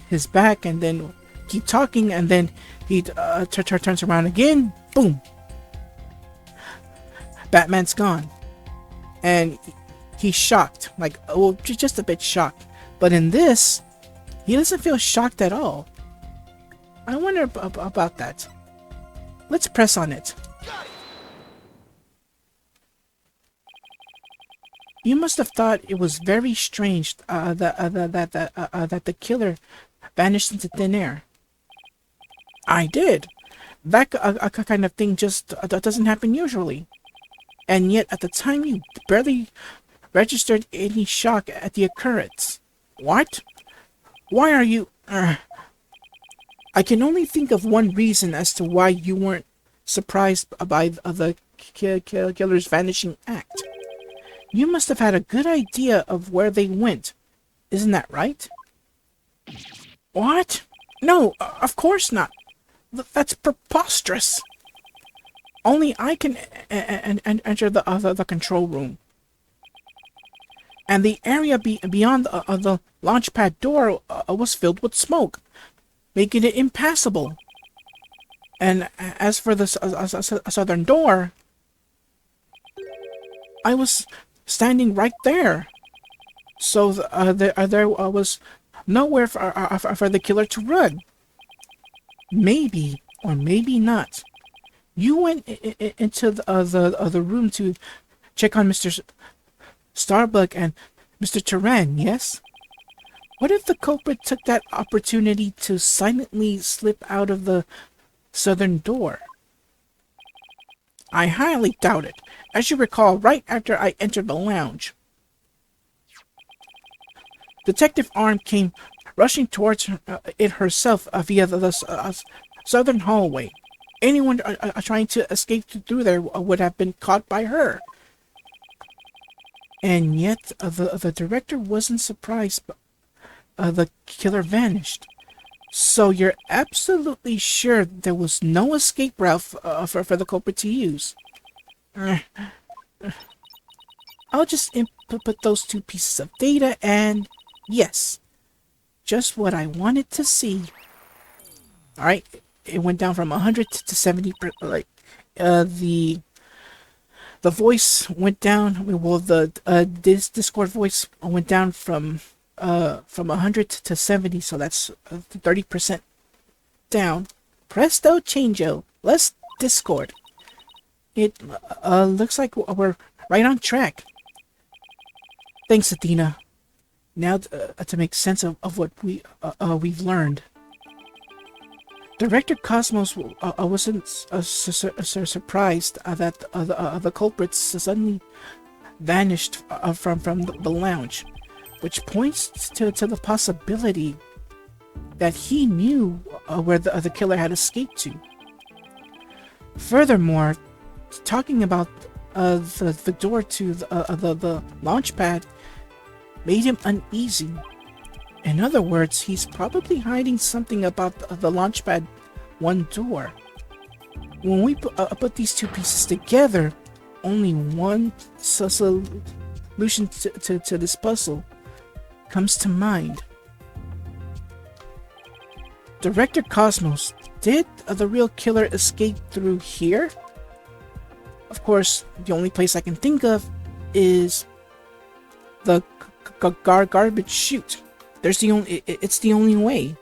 his back and then keep talking, and then he turns around again, boom, Batman's gone, and he's shocked, like, well, just a bit shocked. But in this, he doesn't feel shocked at all. I wonder about that. Let's press on it. You must have thought it was very strange that the killer vanished into thin air. I did. That kind of thing just doesn't happen usually. And yet, at the time, you barely registered any shock at the occurrence. What? Why are you... I can only think of one reason as to why you weren't surprised by the killer's vanishing act. You must have had a good idea of where they went. Isn't that right? What? No, of course not. That's preposterous. Only I can enter the control room. And the area beyond the launch pad door was filled with smoke, making it impassable. And as for the southern door, I was standing right there. So there was nowhere for the killer to run. Maybe, or maybe not. You went into the room to check on Mr. Starbuck and Mr. Turan, yes? What if the culprit took that opportunity to silently slip out of the southern door? I highly doubt it. As you recall, right after I entered the lounge, Detective Arm came rushing towards it herself via the southern hallway. Anyone trying to escape through there would have been caught by her. And yet, the director wasn't surprised the killer vanished. So you're absolutely sure there was no escape route for the culprit to use? I'll just input those two pieces of data and... yes. Just what I wanted to see. Alright, it went down from 100 to 70, the voice went down, well, the Discord voice went down from 100 to 70, so that's 30% down. Presto changeo, less Discord. It looks like we're right on track. Thanks, Athena. Now to make sense of what we've learned. Director Cosmos wasn't surprised that the culprits suddenly vanished from the lounge, which points to the possibility that he knew where the killer had escaped to. Furthermore, talking about the door to the launch pad made him uneasy. In other words, he's probably hiding something about the launch pad one door. When we put these two pieces together, only one solution to this puzzle comes to mind. Director Cosmos, did the real killer escape through here? Of course, the only place I can think of is the garbage chute. It's the only way.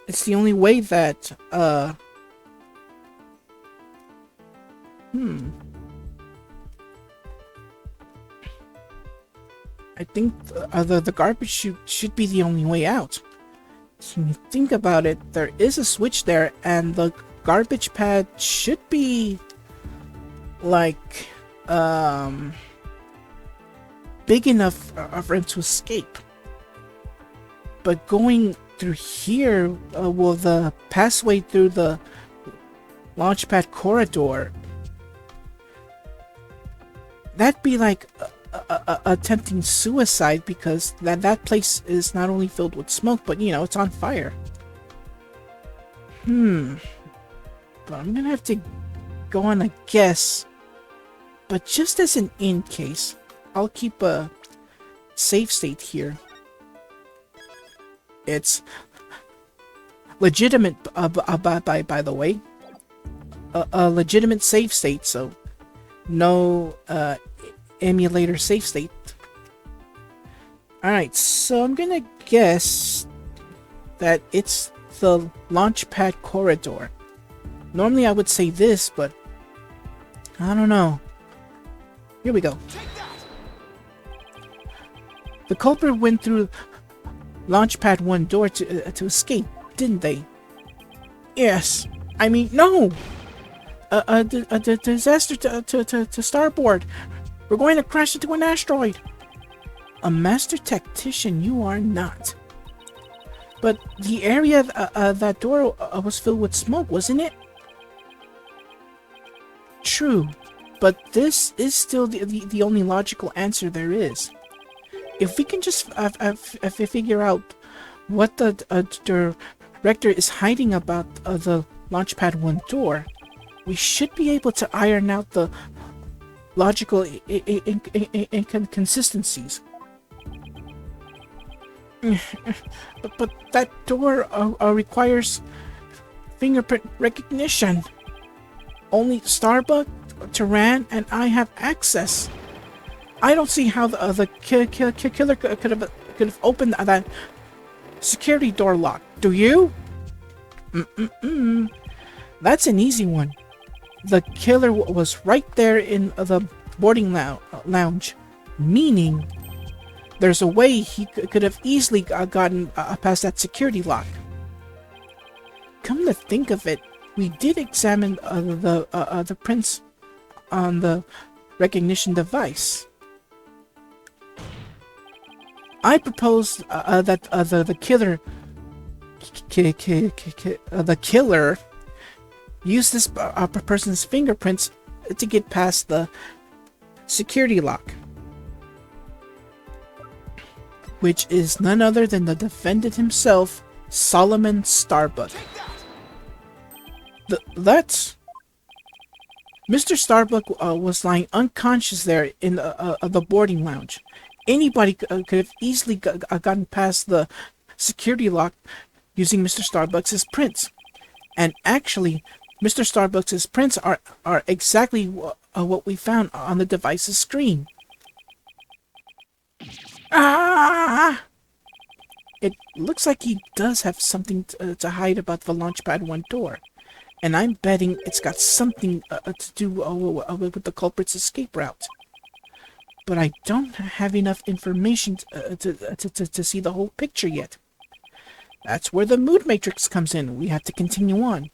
It's the only way that, I think the garbage chute should be the only way out. So when you think about it, there is a switch there, and the garbage pad should be, like, big enough for him to escape. But going through here, the passway through the launchpad corridor, that'd be like attempting suicide, because that place is not only filled with smoke, but it's on fire. But I'm gonna have to go on a guess. But just as an in case, I'll keep a save state here. It's legitimate, by the way. A legitimate save state, so no emulator save state. Alright, so I'm gonna guess that it's the launchpad corridor. Normally I would say this, but I don't know. Here we go. The culprit went through launchpad 1 door to escape, didn't they? Yes. I mean, no! A disaster to starboard. We're going to crash into an asteroid. A master tactician you are not. But the area that door was filled with smoke, wasn't it? True, but this is still the only logical answer there is. If we can just figure out what the director is hiding about the Launchpad 1 door, we should be able to iron out the logical inconsistencies. But that door requires fingerprint recognition. Only Starbuck, Turan, and I have access. I don't see how the killer could have opened that security door lock. Do you? That's an easy one. The killer was right there in the boarding lounge, meaning there's a way he could have easily gotten past that security lock. Come to think of it, we did examine the prints on the recognition device. I propose that the killer use this person's fingerprints to get past the security lock, which is none other than the defendant himself, Solomon Starbuck. That's Mr. Starbuck was lying unconscious there in the boarding lounge. Anybody could have easily gotten past the security lock using Mr. Starbucks' prints. And actually, Mr. Starbucks' prints are exactly what we found on the device's screen. Ah! It looks like he does have something to hide about the Launchpad 1 door. And I'm betting it's got something to do with the culprit's escape route. But I don't have enough information to see the whole picture yet. That's where the mood matrix comes in. We have to continue on.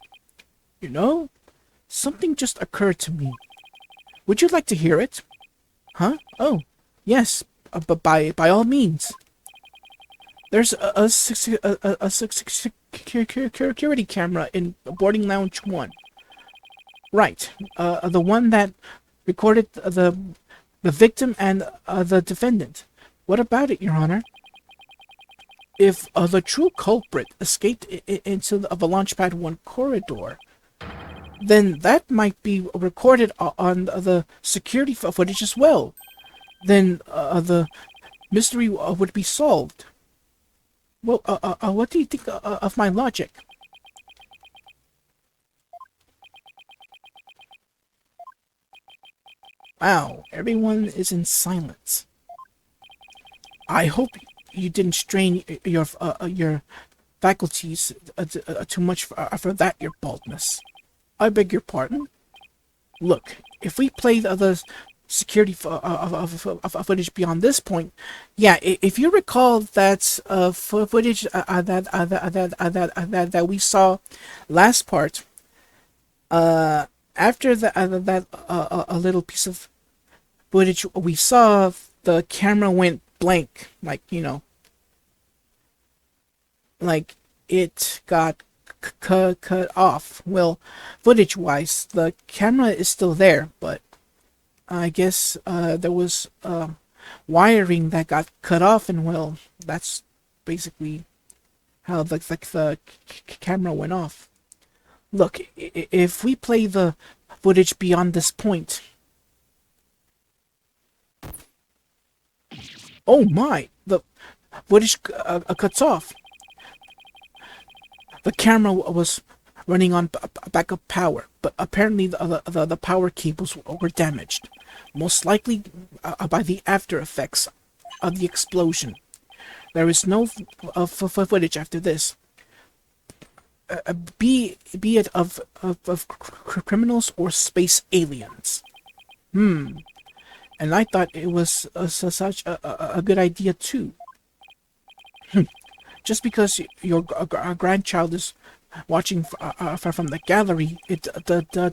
You know, something just occurred to me. Would you like to hear it? Huh? Oh, yes, but by all means. There's a security camera in boarding lounge 1. Right, the one that recorded the victim and the defendant. What about it, Your Honor? If the true culprit escaped into the Launchpad 1 corridor, then that might be recorded on the security footage as well. Then the mystery would be solved. Well, what do you think of my logic? Wow, everyone is in silence. I hope you didn't strain your faculties too much for that, your baldness. I beg your pardon? Look, if we play the security footage beyond this point, yeah, if you recall that footage that we saw last part, after that a little piece of footage we saw, the camera went blank, like, you know, like it got cut off. Well, footage wise, the camera is still there, but I guess there was wiring that got cut off, and well, that's basically how the camera went off. Look, if we play the footage beyond this point, oh my, the footage cuts off. The camera was running on backup power, but apparently the power cables were damaged, most likely by the after effects of the explosion. There is no footage after this, be it of criminals or space aliens. And I thought it was such a good idea too. Just because your grandchild is watching from the gallery, it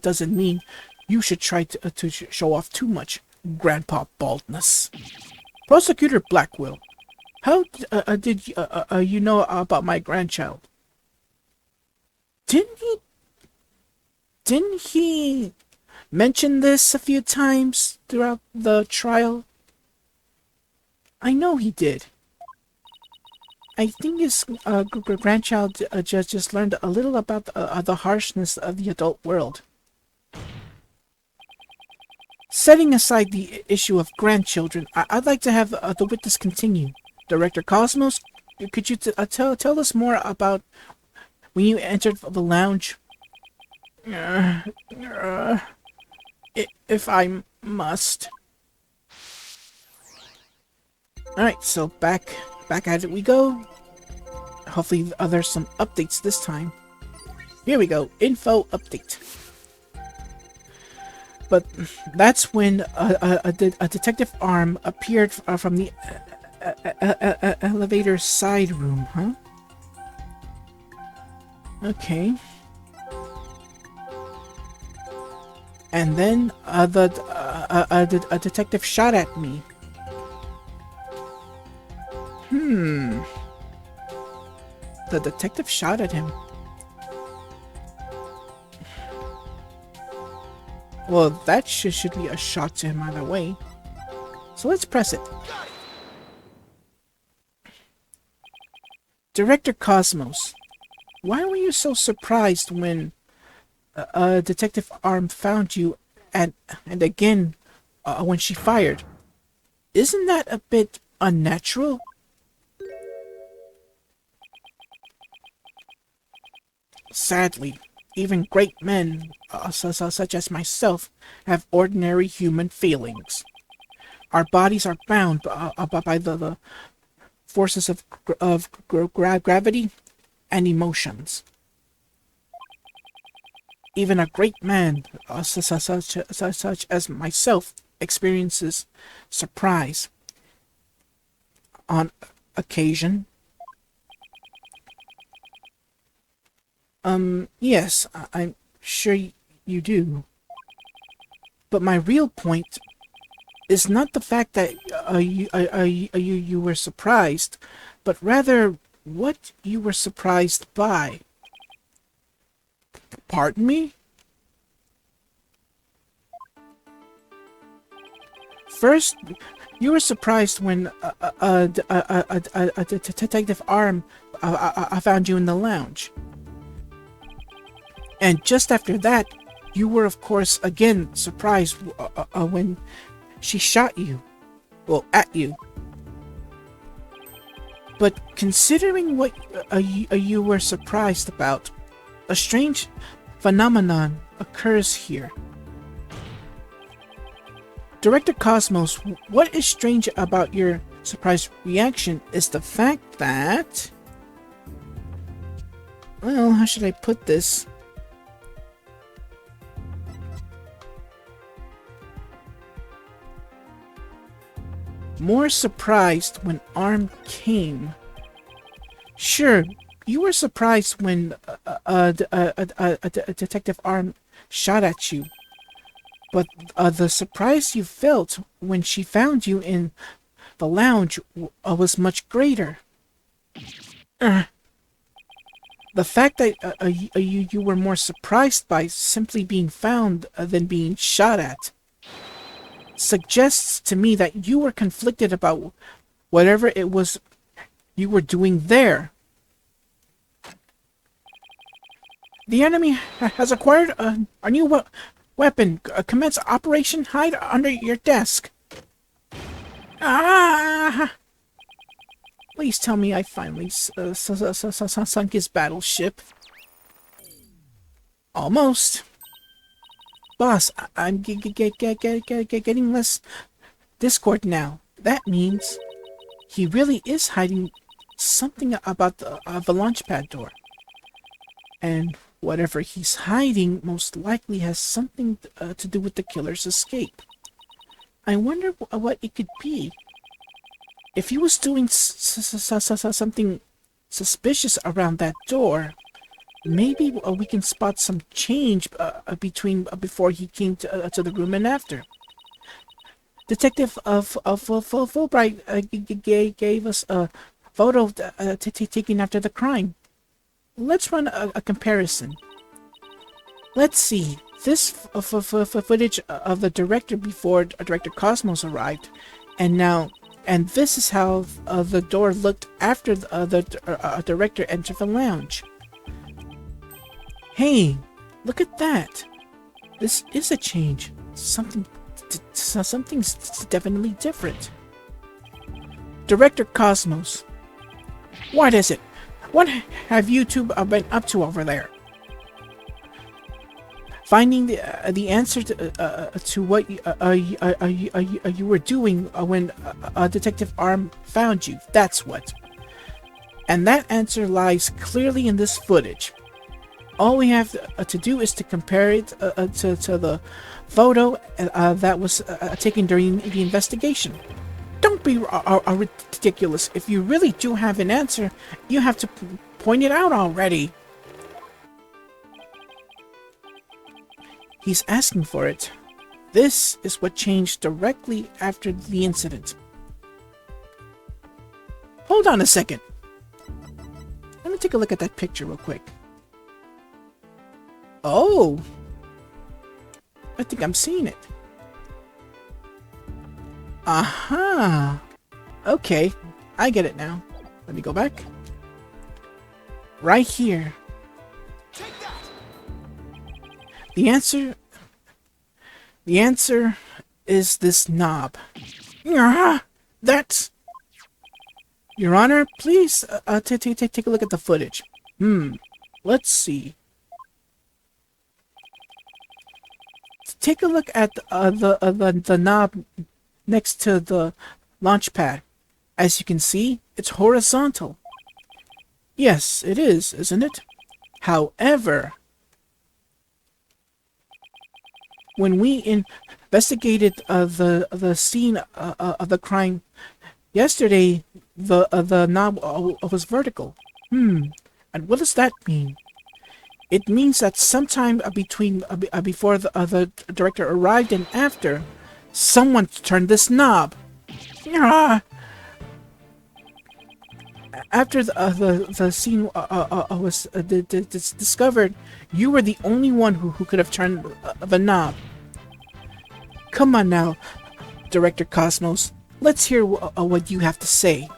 doesn't mean you should try to show off too much grandpa baldness. Prosecutor Blackwell, how did you know about my grandchild? Didn't he mention this a few times throughout the trial? I know he did. I think his grandchild just learned a little about the harshness of the adult world. Setting aside the issue of grandchildren, I'd like to have the witness continue. Director Cosmos, could you tell us more about when you entered the lounge? If I must. Alright, so back at it we go. Hopefully there's some updates this time. Here we go, info update. But that's when a detective arm appeared from the elevator side room, huh? Okay. And then a detective shot at me. The detective shot at him. Well, that should be a shot to him either way. So let's press it. Director Cosmos, why were you so surprised when Detective Arm found you, and again when she fired? Isn't that a bit unnatural? Sadly, even great men, such as myself, have ordinary human feelings. Our bodies are bound by the forces of gravity and emotions. Even a great man, such as myself, experiences surprise on occasion. Yes, I'm sure you do. But my real point is not the fact that you were surprised, but rather what you were surprised by. Pardon me? First, you were surprised when Detective Arm I found you in the lounge. And just after that, you were of course again surprised when she shot you. Well, at you. But considering what you were surprised about, a strange phenomenon occurs here. Director Cosmos, what is strange about your surprise reaction is the fact that... Well, how should I put this? More surprised when Arm came. Sure, you were surprised when Detective Arm shot at you. But the surprise you felt when she found you in the lounge was much greater. The fact that you were more surprised by simply being found than being shot at suggests to me that you were conflicted about whatever it was you were doing there. The enemy has acquired a new weapon. Commence Operation Hide under your desk. Ah! Please tell me I finally sunk his battleship. Almost. Boss, I'm getting less Discord now. That means he really is hiding something about the launch pad door. And whatever he's hiding most likely has something to do with the killer's escape. I wonder what it could be. If he was doing something suspicious around that door, maybe we can spot some change before he came to the room and after. Detective Fulbright gave us a photo taken after the crime. Let's run a comparison. Let's see. This footage of the director before Director Cosmos arrived, and this is how the door looked after the director entered the lounge. Hey, look at that. This is a change. Something's definitely different. Director Cosmos, what is it? What have you two been up to over there? Finding the answer to what you were doing when Detective Arm found you. That's what. And that answer lies clearly in this footage. All we have to do is to compare it to the photo that was taken during the investigation. Don't be ridiculous. If you really do have an answer, you have to point it out already. He's asking for it. This is what changed directly after the incident. Hold on a second. Let me take a look at that picture real quick. Oh! I think I'm seeing it. Aha! Okay, I get it now. Let me go back. Right here. Take that. The answer is this knob. That's... Your Honor, please take a look at the footage. Let's see. Take a look at the knob next to the launch pad. As you can see, it's horizontal. Yes, it is, isn't it? However, when we investigated the scene of the crime yesterday, the knob was vertical. And what does that mean? It means that sometime between before the director arrived and after, someone turned this knob. Ah! After the scene was discovered, you were the only one who could have turned the knob. Come on now, Director Cosmos. Let's hear what you have to say.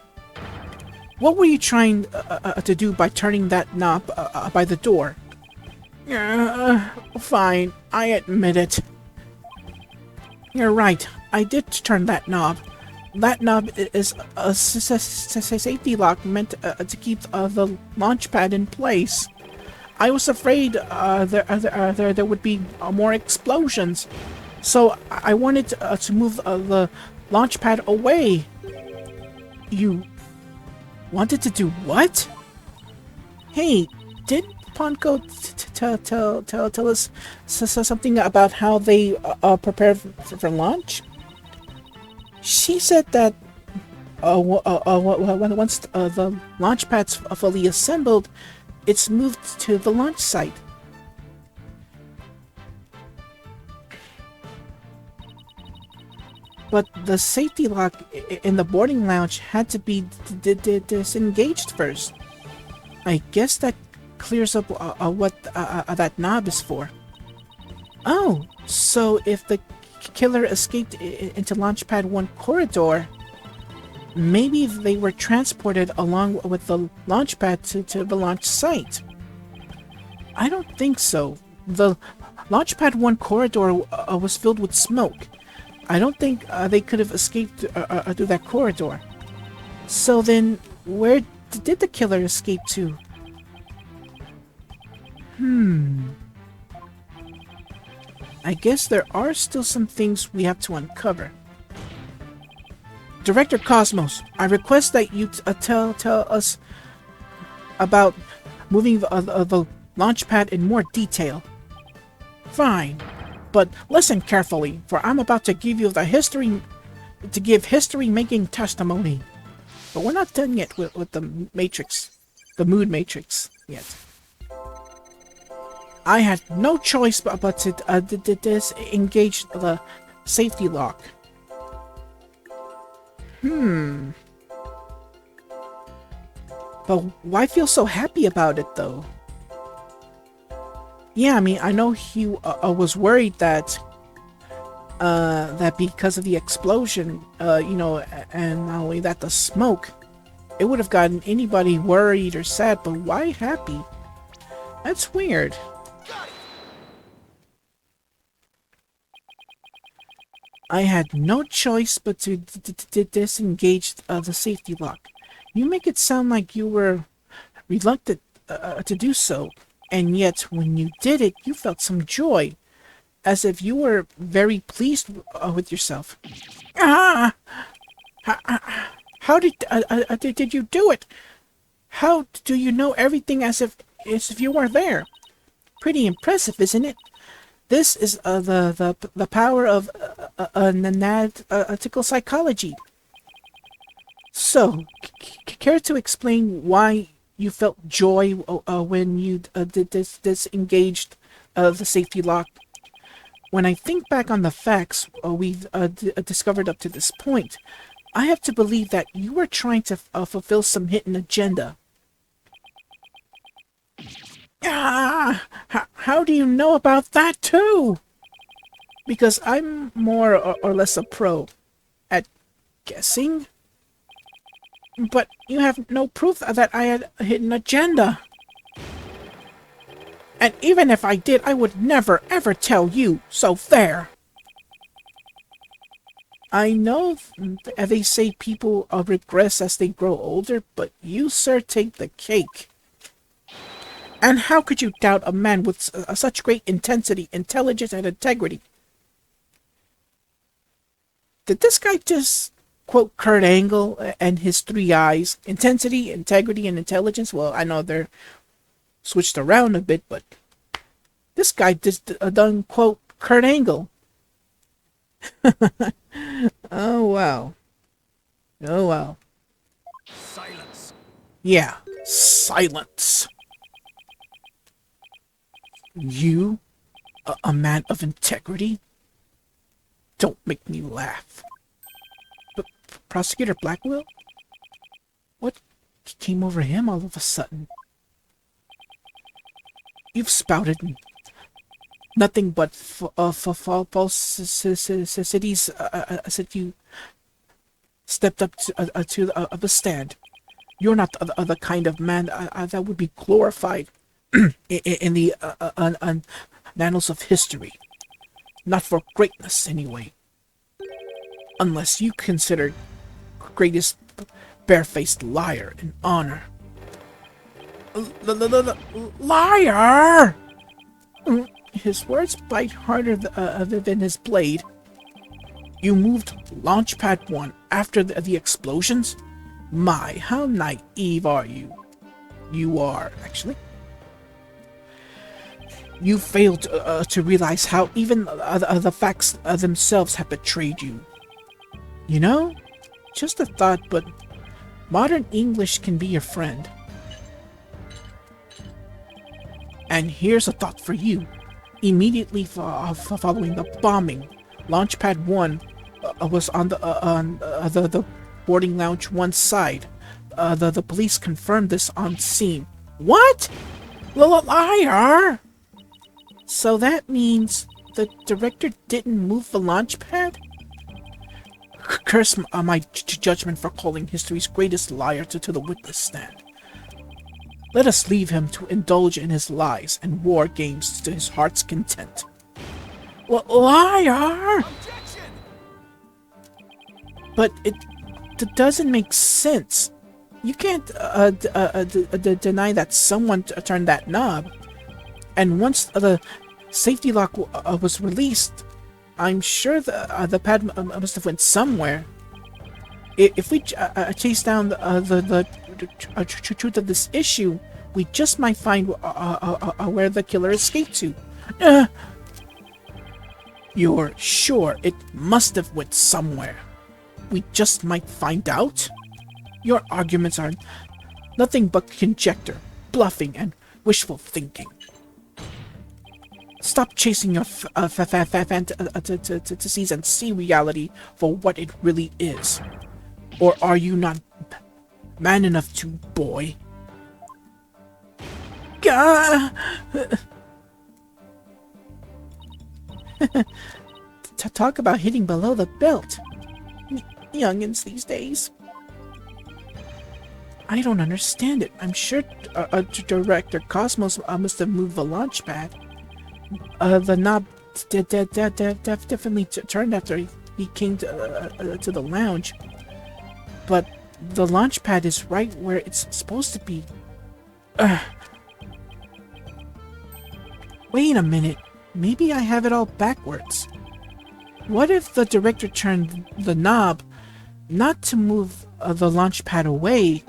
What were you trying to do by turning that knob by the door? Fine, I admit it. You're right, I did turn that knob. That knob is a safety lock meant to keep the launch pad in place. I was afraid there would be more explosions, so I wanted to move the launch pad away. You wanted to do what? Hey, did Ponko tell us something about how they prepared for launch? She said that once the launch pad's fully assembled, it's moved to the launch site. But the safety lock in the boarding lounge had to be disengaged first. I guess that clears up what that knob is for. Oh, so if the killer escaped into Launchpad 1 corridor, maybe they were transported along with the launchpad to the launch site. I don't think so. The Launchpad 1 corridor was filled with smoke. I don't think they could have escaped through that corridor. So then, where did the killer escape to? I guess there are still some things we have to uncover. Director Cosmos, I request that you tell us about moving the launch pad in more detail. Fine, but listen carefully, for I'm about to give you the history-making testimony. But we're not done yet with the Matrix, the Mood Matrix yet. I had no choice but to disengage the safety lock. But why feel so happy about it, though? Yeah, I mean, I know he was worried that because of the explosion, and not only that, the smoke, it would have gotten anybody worried or sad, but why happy? That's weird. I had no choice but to disengage the safety lock. You make it sound like you were reluctant to do so, and yet when you did it, you felt some joy, as if you were very pleased with yourself. Ah! How did you do it? How do you know everything as if you were there? Pretty impressive, isn't it? This is the power of analytical psychology. So, care to explain why you felt joy when you disengaged the safety lock? When I think back on the facts we've discovered up to this point, I have to believe that you were trying to fulfill some hidden agenda. Ah, how do you know about that too? Because I'm more or less a pro at guessing. But you have no proof that I had a hidden agenda. And even if I did, I would never ever tell you, so there. I know they say people regress as they grow older, but you, sir, take the cake. And how could you doubt a man with such great intensity, intelligence, and integrity? Did this guy just quote Kurt Angle and his three eyes? Intensity, integrity, and intelligence? Well, I know they're switched around a bit, but this guy just done quote Kurt Angle. Oh, wow. Oh, wow. Silence. Yeah, silence. You, a man of integrity? Don't make me laugh. But Prosecutor Blackwell? What came over him all of a sudden? You've spouted nothing but falsities since you stepped up to the stand. You're not the kind of man that would be glorified in the annals of history. Not for greatness, anyway. Unless you consider greatest barefaced liar in honor. Liar! His words bite harder than his blade. You moved Launchpad 1 after the explosions? My, how naive are you? You are, actually. You failed to realize how even the facts themselves have betrayed you. You know, just a thought, but modern English can be your friend. And here's a thought for you. Immediately following the bombing, Launchpad 1 was on the boarding lounge 1 side. The police confirmed this on scene. What? Liar! So that means the director didn't move the launch pad? Curse my judgment for calling history's greatest liar to the witness stand. Let us leave him to indulge in his lies and war games to his heart's content. Liar! Objection! But it doesn't make sense. You can't deny that someone turned that knob. And once the safety lock was released, I'm sure the pad must have went somewhere. If we chase down the truth of this issue, we just might find where the killer escaped to. You're sure it must have went somewhere? We just might find out? Your arguments are nothing but conjecture, bluffing, and wishful thinking. Stop chasing your fantasies and see reality for what it really is. Or are you not man enough to, boy? Talk about hitting below the belt. Youngins these days. I don't understand it. I'm sure Director Cosmos must have moved the launch pad. The knob definitely turned after he came to the lounge. But the launch pad is right where it's supposed to be. Wait a minute. Maybe I have it all backwards. What if the director turned the knob not to move the launch pad away,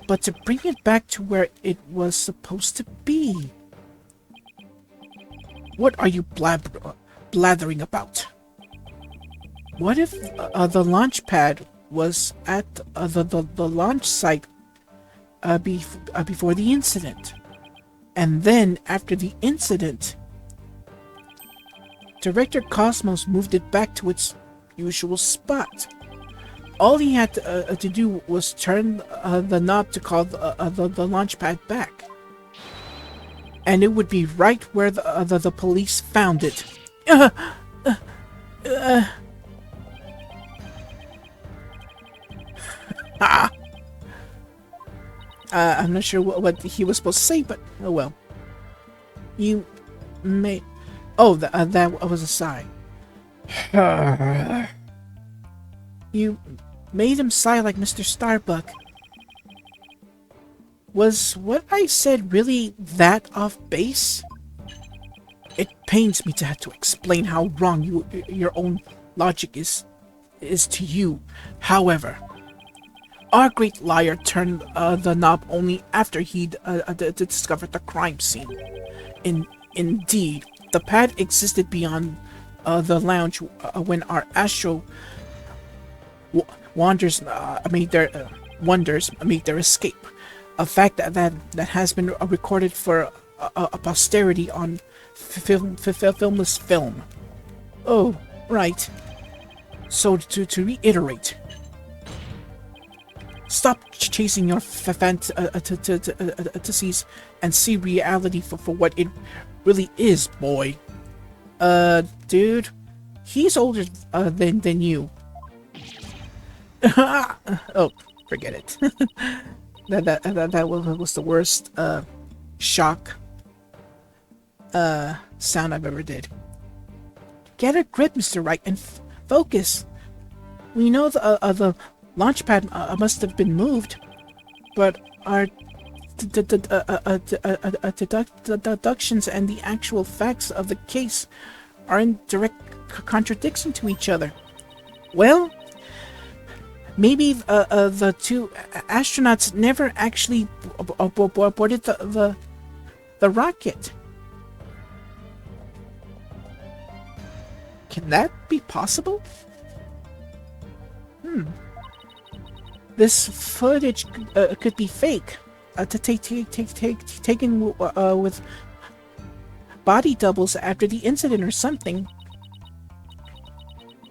but to bring it back to where it was supposed to be? What are you blathering about? What if the launch pad was at the launch site before the incident, and then after the incident, Director Cosmos moved it back to its usual spot? All he had to do was turn the knob to call the launch pad back. And it would be right where the police found it. I'm not sure what he was supposed to say, but oh well. You may... Oh, that was a sigh. You made him sigh like Mr. Starbuck. Was what I said really that off base? It pains me to have to explain how wrong your own logic is to you. However, our great liar turned the knob only after he'd discovered the crime scene. Indeed, the pad existed beyond the lounge when our astro wonders made their escape. A fact that has been recorded for a posterity on filmless film. Oh, right. So to reiterate, stop chasing your fantasies and see reality for what it really is, boy. Dude, he's older than you. Oh, forget it. that was the worst shock sound I've ever did. Get a grip, Mr. Wright, and focus. We know the launch pad must have been moved, but our deductions and the actual facts of the case are in direct contradiction to each other. Well, maybe the two astronauts never actually boarded the rocket. Can that be possible? This footage could be fake. Taken with body doubles after the incident or something.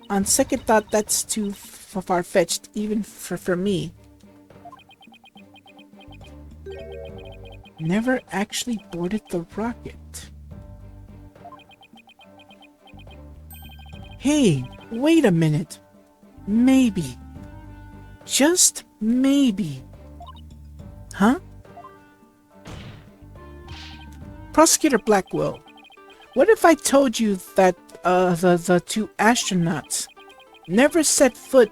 On second thought, that's too far-fetched, even for me. Never actually boarded the rocket. Hey, wait a minute. Maybe. Just maybe. Huh? Prosecutor Blackwell, what if I told you that the two astronauts never set foot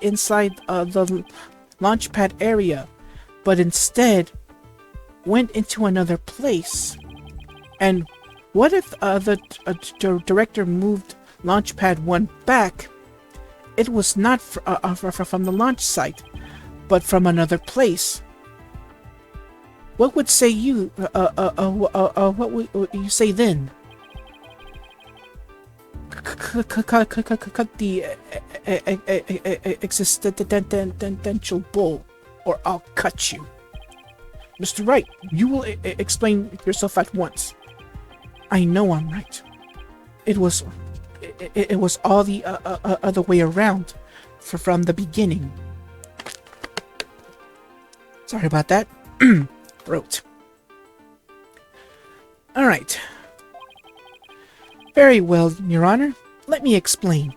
inside the launch pad area, but instead went into another place? And what if the director moved Launchpad 1 back? It was not from the launch site, but from another place. What would say you? What would you say then? Cut the existential bull, or I'll cut you. Mr. Wright, you will explain yourself at once. I know I'm right. It was all the other way around from the beginning. Sorry about that. Throat. Alright. Very well, Your Honor. Let me explain.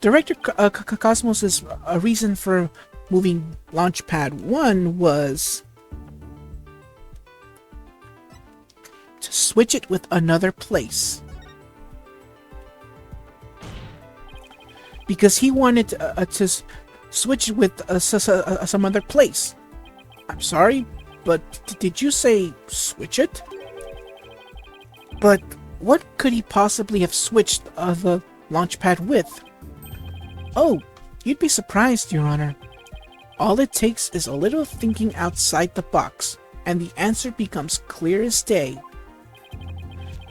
Director Cosmos' reason for moving Launchpad 1 was to switch it with another place. Because he wanted to switch it with some other place. I'm sorry, but did you say switch it? But what could he possibly have switched the Launchpad with? Oh, you'd be surprised, Your Honor. All it takes is a little thinking outside the box, and the answer becomes clear as day.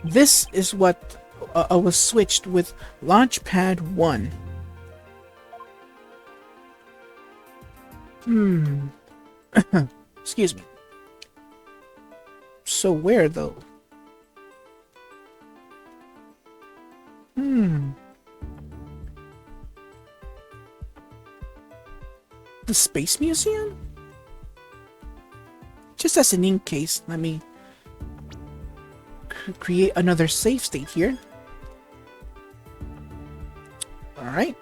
This is what was switched with Launchpad 1. Excuse me. So where, though? The Space Museum? Just as an in case, let me create another save state here. Alright.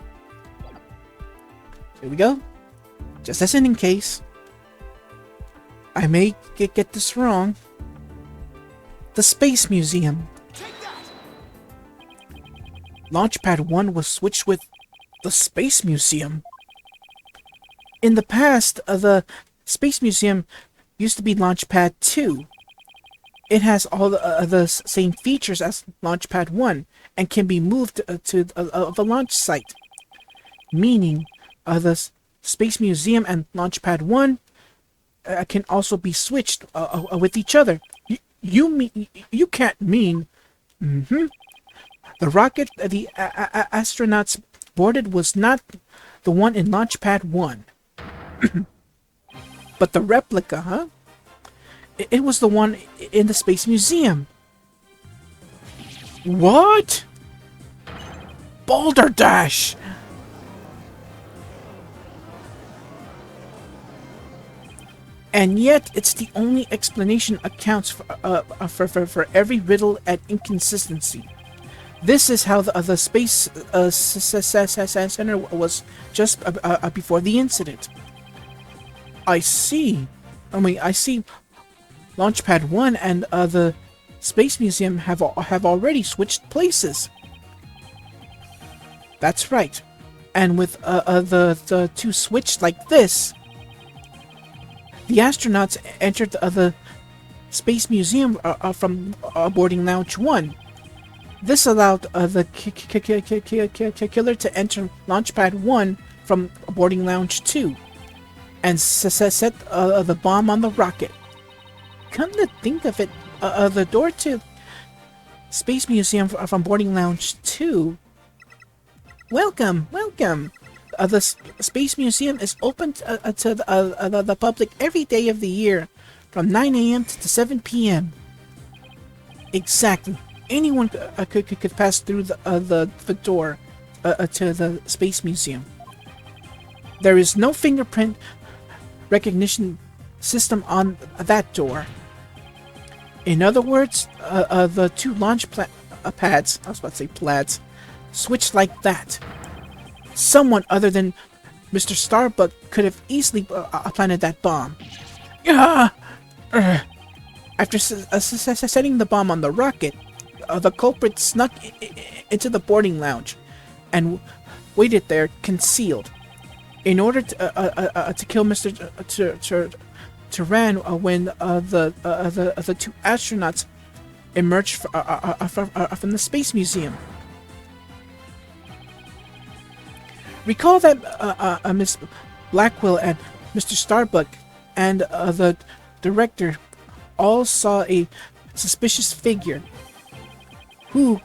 Here we go. Just as an in case. I may get this wrong. The Space Museum. Launchpad 1 was switched with the Space Museum. In the past, the Space Museum used to be Launchpad 2. It has all the same features as Launchpad 1 and can be moved to the launch site. Meaning, the Space Museum and Launchpad 1 can also be switched with each other. You can't mean... The rocket the astronauts boarded was not the one in Launchpad 1. But the replica, huh? It was the one in the Space Museum. What? Balderdash! And yet, it's the only explanation accounts for every riddle and inconsistency. This is how the Space Center was just before the incident. I see. I see Launchpad 1 and the Space Museum have already switched places. That's right. And with the two switched like this, the astronauts entered the Space Museum from boarding lounge 1. This allowed the killer to enter Launchpad 1 from boarding lounge 2 and set the bomb on the rocket. Come to think of it, the door to Space Museum from boarding lounge 2. Welcome. The Space Museum is open to the public every day of the year from 9 a.m. to 7 p.m. Exactly. Anyone could pass through the door to the Space Museum. There is no fingerprint recognition system on that door. In other words, the two launch pads, I was about to say plaids, switched like that. Someone other than Mr. Starbuck could have easily planted that bomb. After setting the bomb on the rocket, the culprit snuck into the boarding lounge and waited there concealed. In order to kill Mr. Turan when the two astronauts emerged from the Space Museum. Recall that Miss Blackwell and Mr. Starbuck and the director all saw a suspicious figure who,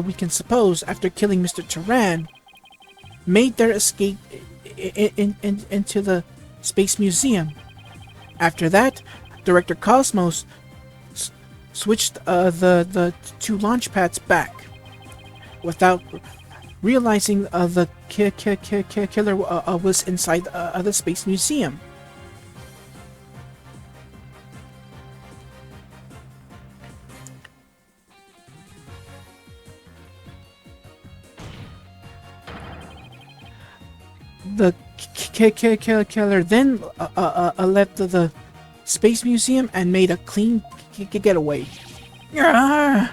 we can suppose, after killing Mr. Turan, made their escape into the Space Museum. After that, Director Cosmos switched the two launch pads back without realizing the killer was inside the Space Museum. The killer then left the Space Museum and made a clean getaway. Right,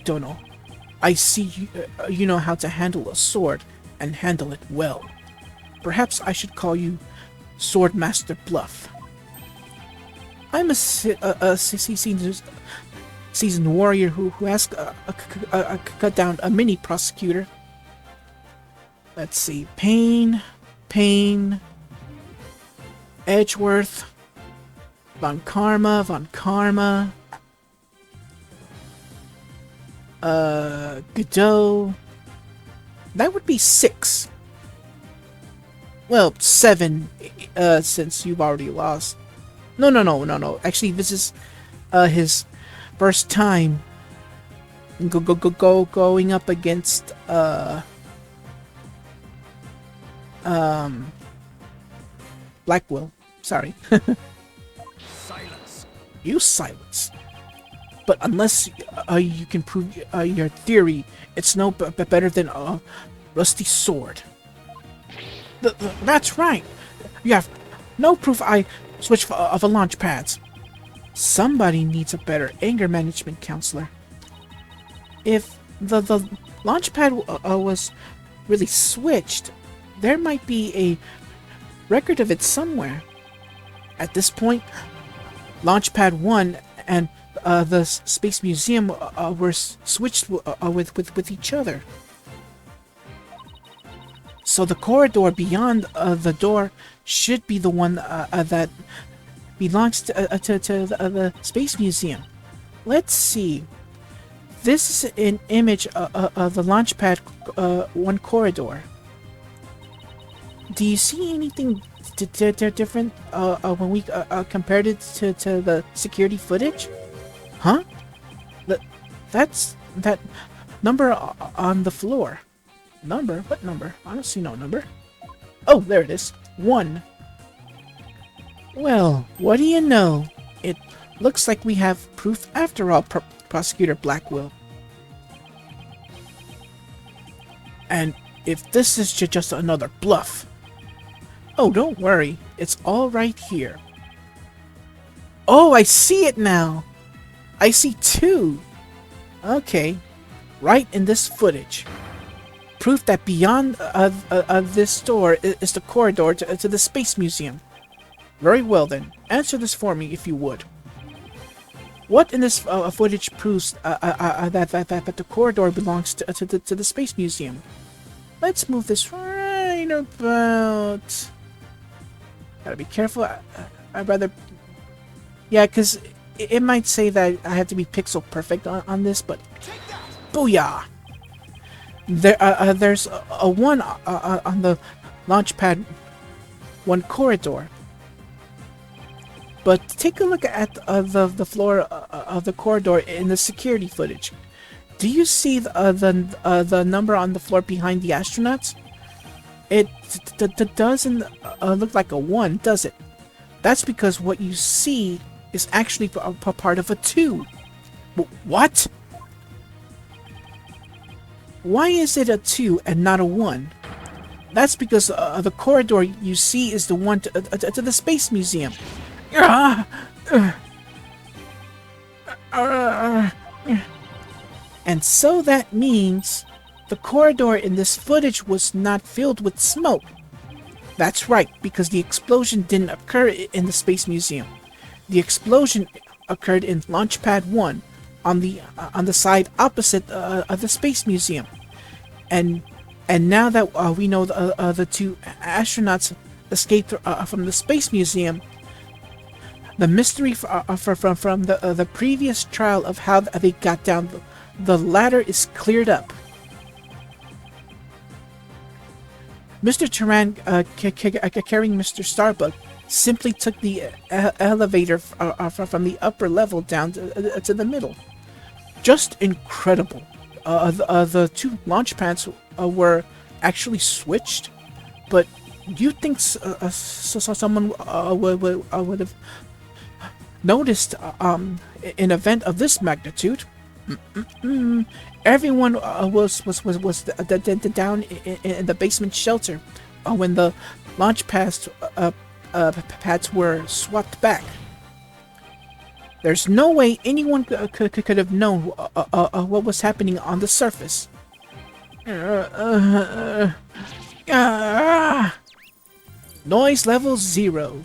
Dono. I see you know how to handle a sword, and handle it well. Perhaps I should call you Swordmaster Bluff. I'm a seasoned warrior who has cut down a mini prosecutor. Let's see, Payne, Edgeworth, Von Karma, Godot. That would be 6. Well, 7, since you've already lost. No. Actually, this is his first time going up against Blackwell. Sorry. Silence. You silence. But unless you can prove your theory, it's no better than a rusty sword. That's right. You have no proof I switched of a launch pads. Somebody needs a better anger management counselor. If the launch pad was really switched, there might be a record of it somewhere. At this point, Launchpad 1 and the Space Museum were switched with each other. So the corridor beyond the door should be the one that belongs to the Space Museum. Let's see. This is an image of the Launchpad 1 corridor. Do you see anything different when we compared it to the security footage? Huh? That that's that number on the floor. Number? What number? I don't see no number. Oh, there it is. 1. Well, what do you know? It looks like we have proof after all, Prosecutor Blackwell. And if this is just another bluff... Oh, don't worry. It's all right here. Oh, I see it now! I see 2! Okay. Right in this footage. Proof that beyond this door is the corridor to the Space Museum. Very well then. Answer this for me if you would. What in this footage proves that the corridor belongs to the Space Museum? Let's move this right about... Gotta be careful. I'd rather... Yeah, because it might say that I have to be pixel perfect on this, but... Booyah! There's a 1 on the Launchpad 1 corridor. But take a look at the floor of the corridor in the security footage. Do you see the number on the floor behind the astronauts? It doesn't look like a 1, does it? That's because what you see is actually a part of a 2. What? Why is it a 2 and not a 1? That's because the corridor you see is the one to the Space Museum. And so that means the corridor in this footage was not filled with smoke. That's right, because the explosion didn't occur in the Space Museum. The explosion occurred in Launchpad 1 on the side opposite of the Space Museum. And now that we know the 2 astronauts escaped from the Space Museum, the mystery from the previous trial of how they got down the ladder is cleared up. Mr. Turan, carrying Mr. Starbuck, simply took the elevator from the upper level down to the middle. Just incredible. The 2 launch pads were actually switched, but do you think someone would have noticed an event of this magnitude? Everyone was down in the basement shelter when the launch pads were swapped back. There's no way anyone could have known what was happening on the surface. Noise level 0.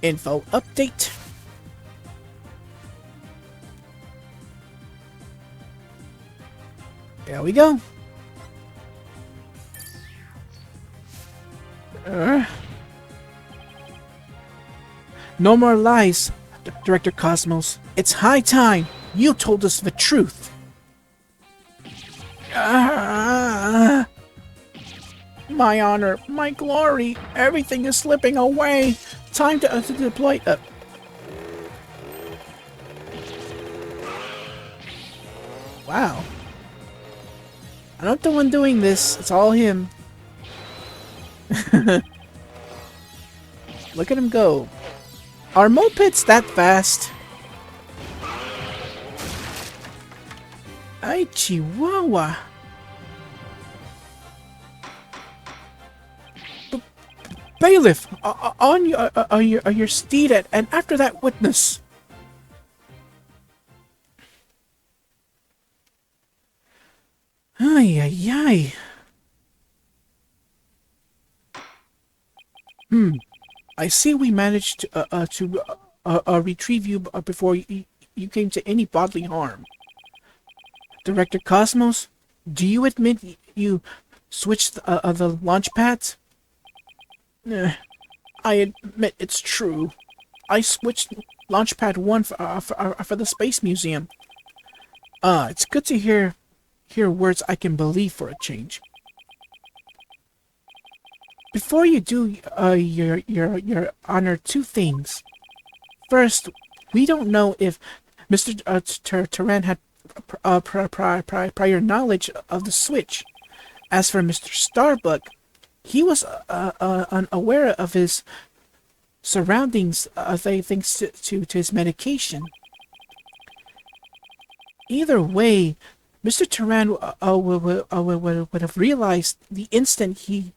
Info update. There we go. No more lies, Director Cosmos. It's high time you told us the truth. My honor, my glory, everything is slipping away. Time to deploy. Wow. I'm not the one doing this. It's all him. Look at him go. Are mopeds that fast? Ay, Chihuahua. Bailiff, on your steed and after that witness. Ay, ay, ay. I see we managed to retrieve you before you came to any bodily harm. Director Cosmos, do you admit you switched the launch pads? I admit it's true. I switched Launchpad 1 for the Space Museum. It's good to hear words I can believe for a change. Before you do, your honor, two things. First, we don't know if Mr. Turan had prior knowledge of the switch. As for Mr. Starbuck, he was unaware of his surroundings, thanks to his medication. Either way, Mr. Turan would have realized the instant he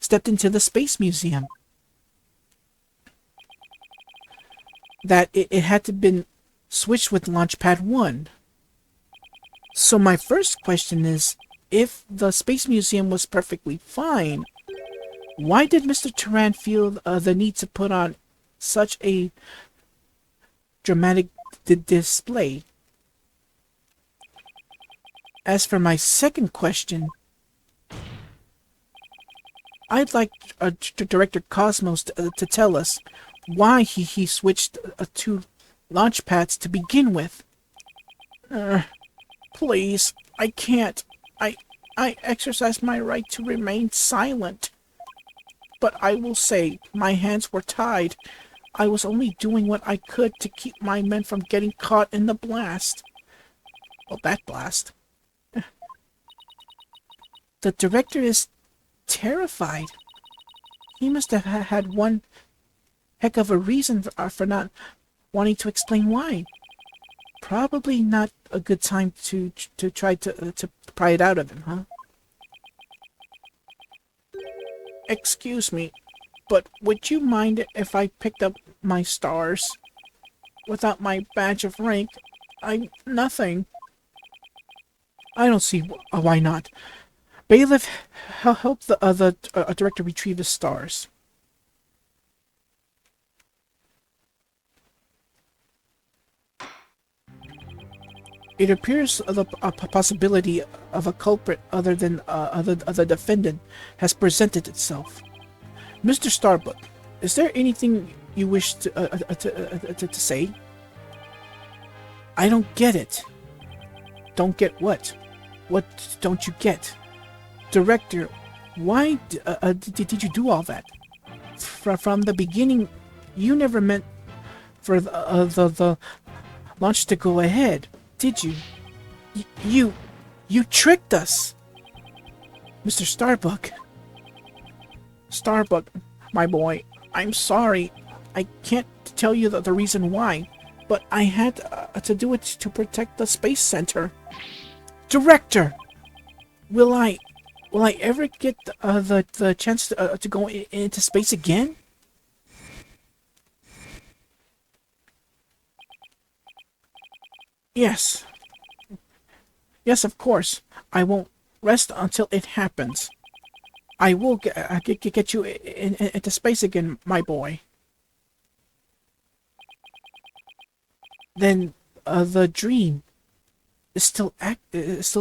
stepped into the Space Museum that it had to been switched with Launchpad 1. So my first question is, if the Space Museum was perfectly fine, why did Mr. Turan feel the need to put on such a dramatic display? As for my second question, I'd like Director Cosmos to tell us why he switched to launch pads to begin with. Please, I can't. I exercise my right to remain silent. But I will say, my hands were tied. I was only doing what I could to keep my men from getting caught in the blast. Well, that blast. The director is terrified. He must have had one heck of a reason for not wanting to explain why. Probably not a good time to try to pry it out of him, huh? Excuse me, but would you mind if I picked up my stars? Without my badge of rank, I'm nothing. I don't see why not. Bailiff, help the director retrieve his stars. It appears the possibility of a culprit other than the defendant has presented itself. Mr. Starbuck, is there anything you wish to say? I don't get it. Don't get what? What don't you get? Director, why did you do all that? From the beginning, you never meant for the launch to go ahead, did you? You tricked us! Mr. Starbuck. Starbuck, my boy, I'm sorry. I can't tell you the reason why, but I had to do it to protect the Space Center. Director! Will I ever get the chance to go into space again? Yes. Yes, of course. I won't rest until it happens. I will get you into space again, my boy. Then the dream is still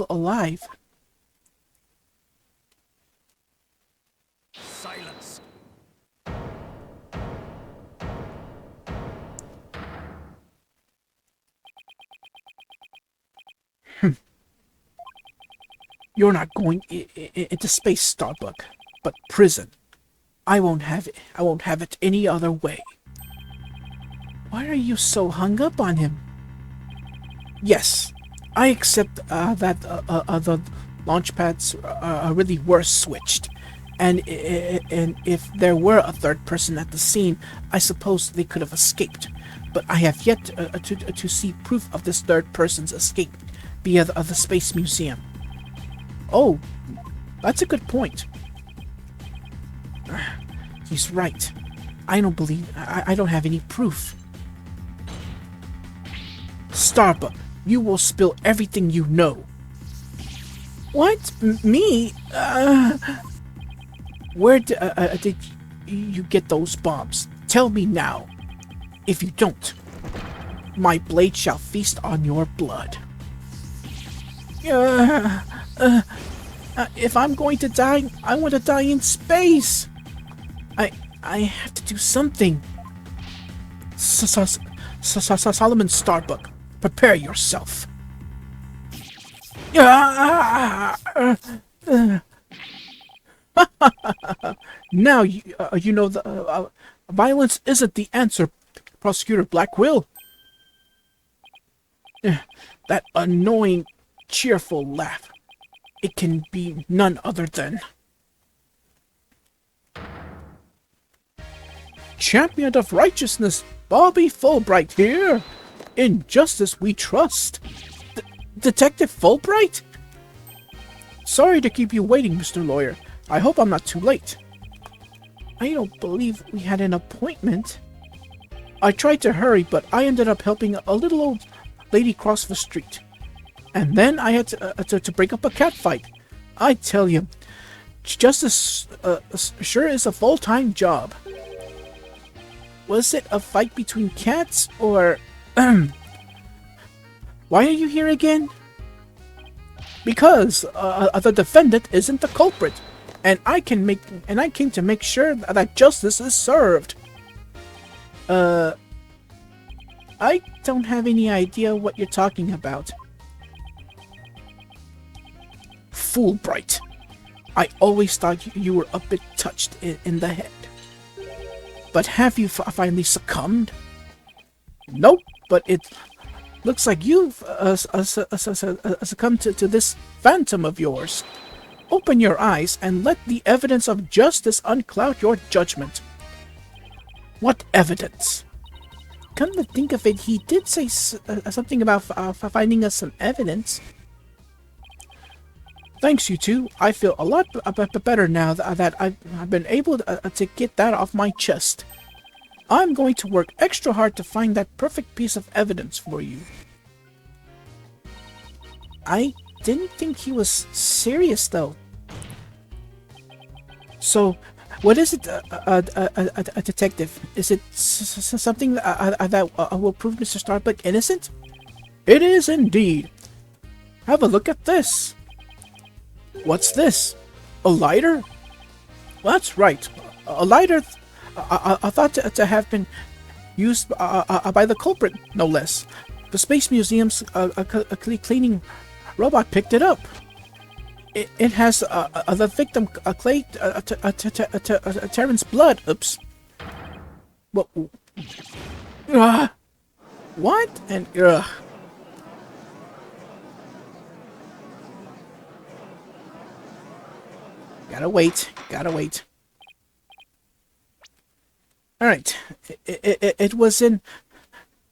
alive. Silence. You're not going into space, Starbuck, but prison. I won't have it. I won't have it any other way. Why are you so hung up on him? Yes, I accept that the launch pads really were switched, and if there were a third person at the scene, I suppose they could have escaped. But I have yet to see proof of this third person's escape via the Space Museum. Oh, that's a good point. He's right. I don't believe... I don't have any proof. Starbuck, you will spill everything you know. What? Me? Where did you get those bombs? Tell me now. If you don't, my blade shall feast on your blood. If I'm going to die, I want to die in space. I have to do something. Solomon Starbuck, prepare yourself. Now you know the violence isn't the answer, Prosecutor Blackwell. That annoying, cheerful laugh. It can be none other than Champion of Righteousness, Bobby Fulbright here. In justice we trust. Detective Fulbright? Sorry to keep you waiting, Mr. Lawyer. I hope I'm not too late. I don't believe we had an appointment. I tried to hurry, but I ended up helping a little old lady cross the street. And then I had to break up a cat fight. I tell you, justice sure is a full-time job. Was it a fight between cats, or... Why are you here again? Because the defendant isn't the culprit, and I came to make sure that justice is served. I don't have any idea what you're talking about. Fulbright. I always thought you were a bit touched in the head. But have you finally succumbed? Nope, but it looks like you've succumbed to this phantom of yours. Open your eyes and let the evidence of justice uncloud your judgment. What evidence? Come to think of it, he did say something about finding us some evidence. Thanks, you two. I feel a lot better now that I've been able to get that off my chest. I'm going to work extra hard to find that perfect piece of evidence for you. I didn't think he was serious, though. So, what is it, a detective? Is it something that will prove Mr. Starbuck innocent? It is indeed. Have a look at this. What's this? A lighter? That's right. A lighter I thought to have been used by the culprit, no less. The Space Museum's cleaning robot picked it up. It has the victim Clay Terran's blood. Oops. What? What? And gotta wait. Alright. It was in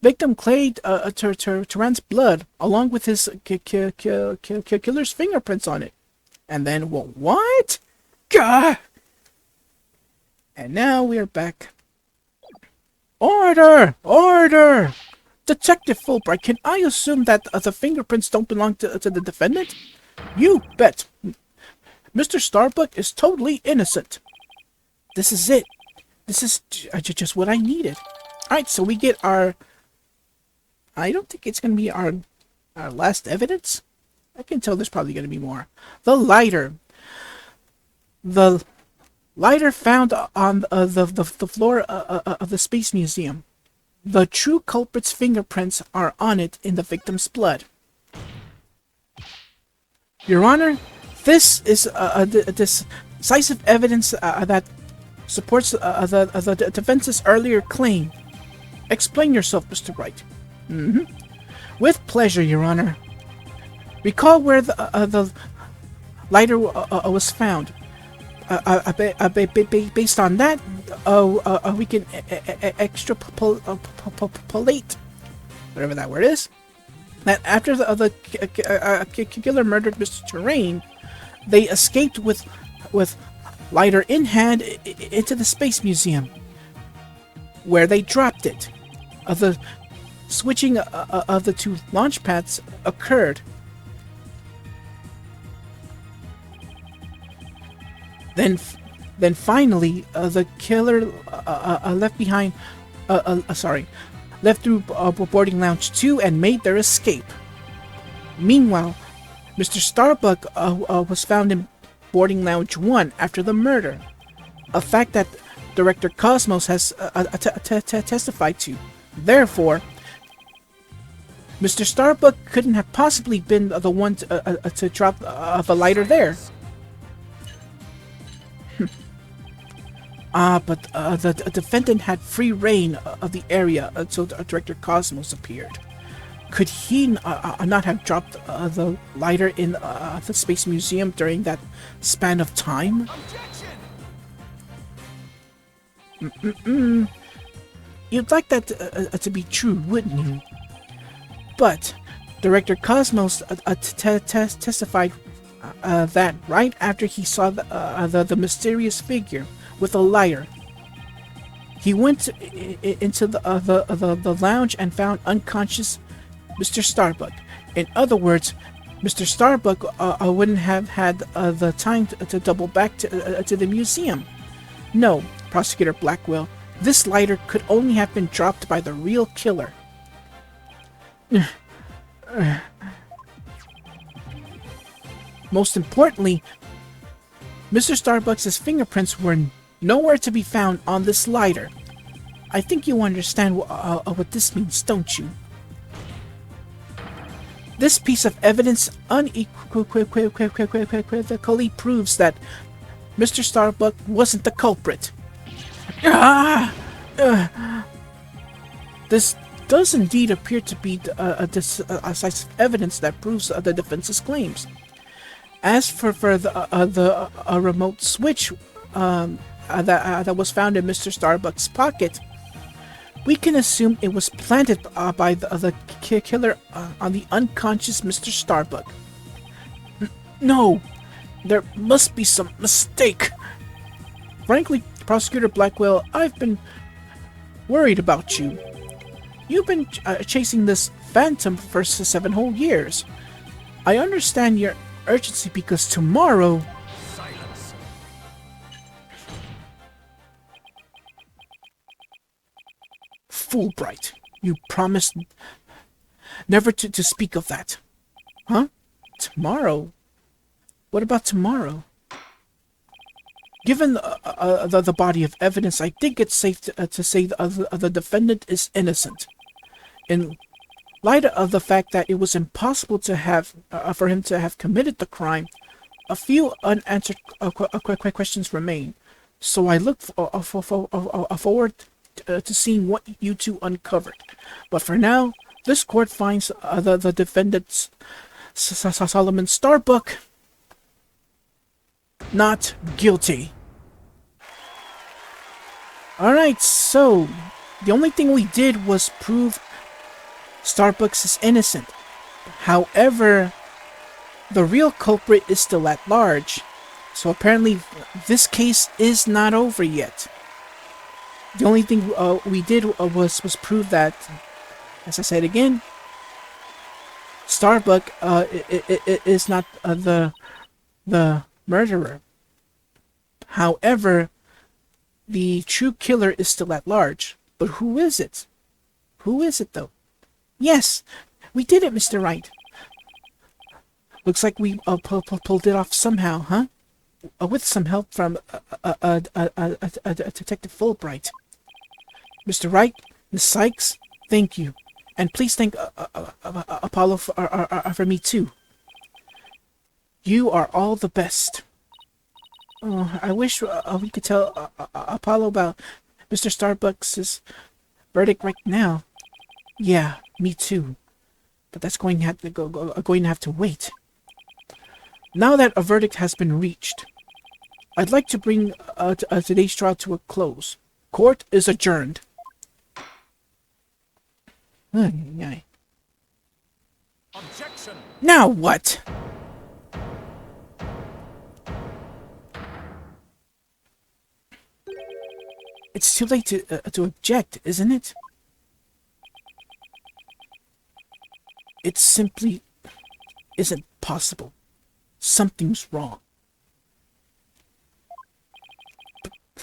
victim Clay Terran's blood, along with his killer's fingerprints on it. And then, well, what? Gah! And now we are back. Order! Order! Detective Fulbright, can I assume that the fingerprints don't belong to the defendant? You bet. Mr. Starbuck is totally innocent. This is it. This is just what I needed. Alright, so we get our... I don't think it's going to be our last evidence. I can tell there's probably going to be more. The lighter. The lighter found on the floor of the Space Museum. The true culprit's fingerprints are on it in the victim's blood. Your Honor, this is decisive evidence that supports the defense's earlier claim. Explain yourself, Mr. Wright. With pleasure, Your Honor. Recall where the lighter was found. Based on that, we can extrapolate, whatever that word is, that after the killer murdered Mr. Terrain, they escaped with lighter in hand into the Space Museum, where they dropped it. The switching of the two launch pads occurred. Then finally, the killer left through boarding lounge 2 and made their escape. Meanwhile, Mr. Starbuck was found in boarding lounge 1 after the murder, a fact that Director Cosmos has testified to. Therefore, Mr. Starbuck couldn't have possibly been the one to drop the lighter there. But the defendant had free reign of the area until Director Cosmos appeared. Could he not have dropped the lighter in the Space Museum during that span of time? Objection! You'd like that to be true, wouldn't you? But Director Cosmos testified that right after he saw the mysterious figure with a lighter, he went into the lounge and found unconscious Mr. Starbuck. In other words, Mr. Starbuck wouldn't have had the time to double back to the museum. No, Prosecutor Blackwell, this lighter could only have been dropped by the real killer. Most importantly, Mr. Starbuck's fingerprints were nowhere to be found on this lighter. I think you understand what this means, don't you? This piece of evidence unequivocally proves that Mr. Starbuck wasn't the culprit. This does indeed appear to be decisive evidence that proves the defense's claims. As for the remote switch that was found in Mr. Starbuck's pocket, we can assume it was planted by the killer on the unconscious Mr. Starbuck. No, there must be some mistake. Frankly, Prosecutor Blackwell, I've been worried about you. You've been chasing this phantom for 7 whole years. I understand your urgency because tomorrow... Silence. Fulbright, you promised never to speak of that. Huh? Tomorrow? What about tomorrow? Given the body of evidence, I think it's safe to say the defendant is innocent. In light of the fact that it was impossible to have for him to have committed the crime, a few unanswered questions remain. So I look forward to seeing what you two uncovered. But for now, this court finds the defendant, Solomon Starbuck, not guilty. Alright, so the only thing we did was prove Starbucks is innocent. However, the real culprit is still at large. So apparently this case is not over yet. The only thing we did was prove that, as I said again, Starbuck is not the murderer. However, the true killer is still at large. But who is it? Who is it, though? Yes, we did it, Mr. Wright. Looks like we pulled it off somehow, huh? With some help from Detective Fulbright. Mr. Wright, Miss Sykes, thank you. And please thank Apollo for me, too. You are all the best. Oh, I wish we could tell Apollo about Mr. Starbucks' verdict right now. Yeah, me too. But that's going to have to wait. Now that a verdict has been reached, I'd like to bring today's trial to a close. Court is adjourned. Objection! Now what? It's too late to object, isn't it? It simply isn't possible. Something's wrong.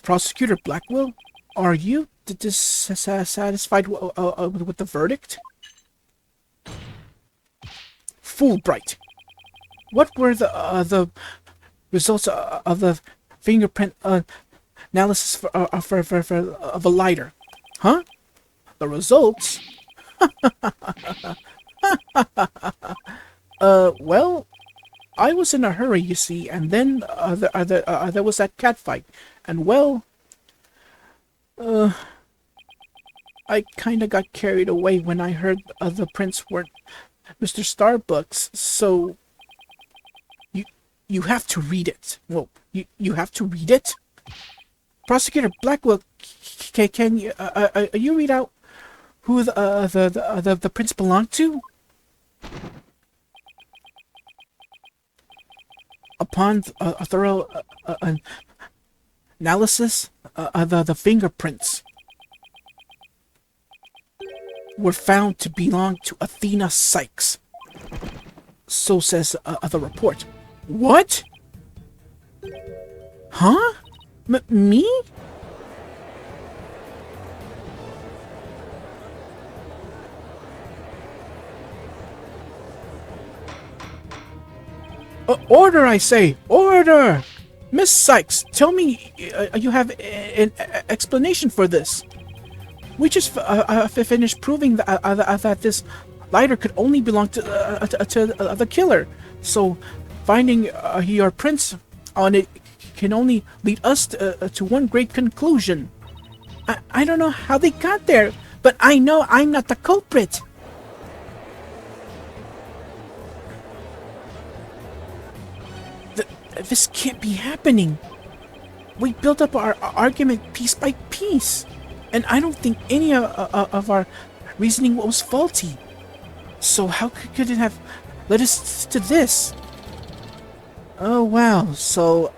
Prosecutor Blackwell, are you dissatisfied with the verdict? Fulbright, what were the results of the fingerprint analysis of a lighter? Huh? The results? Well, I was in a hurry, you see, and then there was that catfight, and well, I kinda got carried away when I heard the prince weren't Mr. Starbucks, so you you have to read it. Well, you have to read it? Prosecutor Blackwell, can you read out who the prince belonged to? Upon a thorough analysis, the fingerprints were found to belong to Athena Sykes. So says the report. What? Huh? Me? Order, I say! Order! Miss Sykes, tell me you have an explanation for this. We just finished proving that this lighter could only belong to the killer. So, finding your prints on it can only lead us to one great conclusion. I don't know how they got there, but I know I'm not the culprit. This can't be happening. We built up our argument piece by piece, and I don't think any of our reasoning was faulty. So how could it have led us to this? Oh wow, so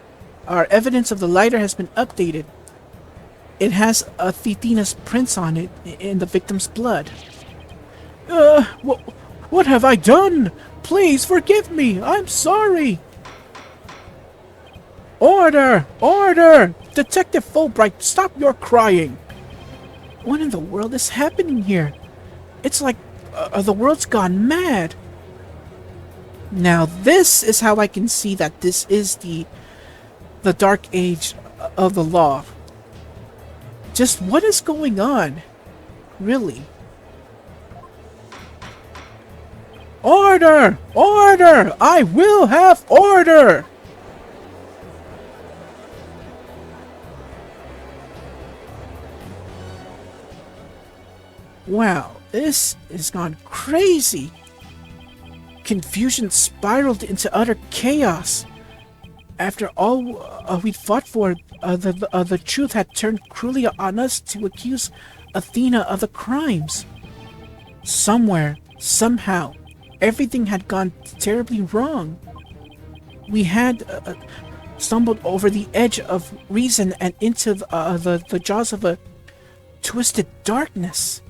our evidence of the lighter has been updated. It has Athena's prints on it in the victim's blood. What have I done? Please forgive me, I'm sorry. Order! Order! Detective Fulbright, stop your crying! What in the world is happening here? It's like the world's gone mad. Now this is how I can see that this is the dark age of the law. Just what is going on? Really? Order! Order! I will have order! Wow, this has gone crazy. Confusion spiraled into utter chaos. After all we'd fought for, the truth had turned cruelly on us to accuse Athena of the crimes. Somewhere, somehow, everything had gone terribly wrong. We had stumbled over the edge of reason and into the jaws of a twisted darkness.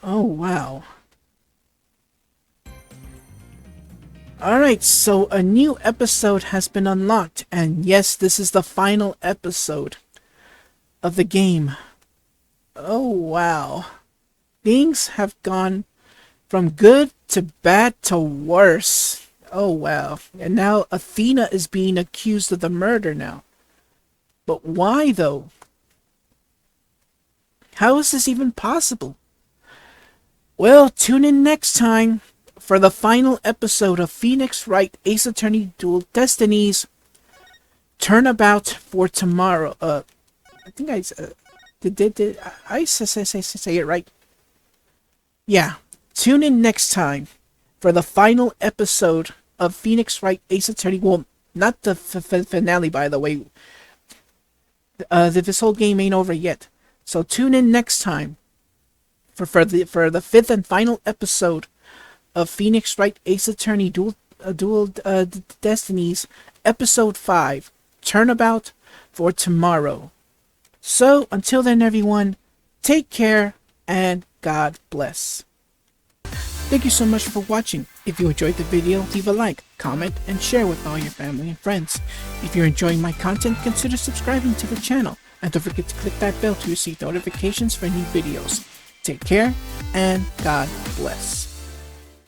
Oh, wow. Alright, so a new episode has been unlocked, and yes, this is the final episode of the game. Oh, wow. Things have gone from good to bad to worse. Oh, wow. And now Athena is being accused of the murder now. But why, though? How is this even possible? Well, tune in next time for the final episode of Phoenix Wright Ace Attorney Dual Destinies Turnabout for Tomorrow. I think did I say it right? Yeah. Tune in next time for the final episode of Phoenix Wright Ace Attorney. Well, not the finale, by the way. This whole game ain't over yet. So tune in next time for the fifth and final episode of Phoenix Wright Ace Attorney Dual Destinies, Episode 5, Turnabout for Tomorrow. So, until then, everyone, take care and God bless. Thank you so much for watching. If you enjoyed the video, leave a like, comment, and share with all your family and friends. If you're enjoying my content, consider subscribing to the channel. And don't forget to click that bell to receive notifications for new videos. Take care, and God bless.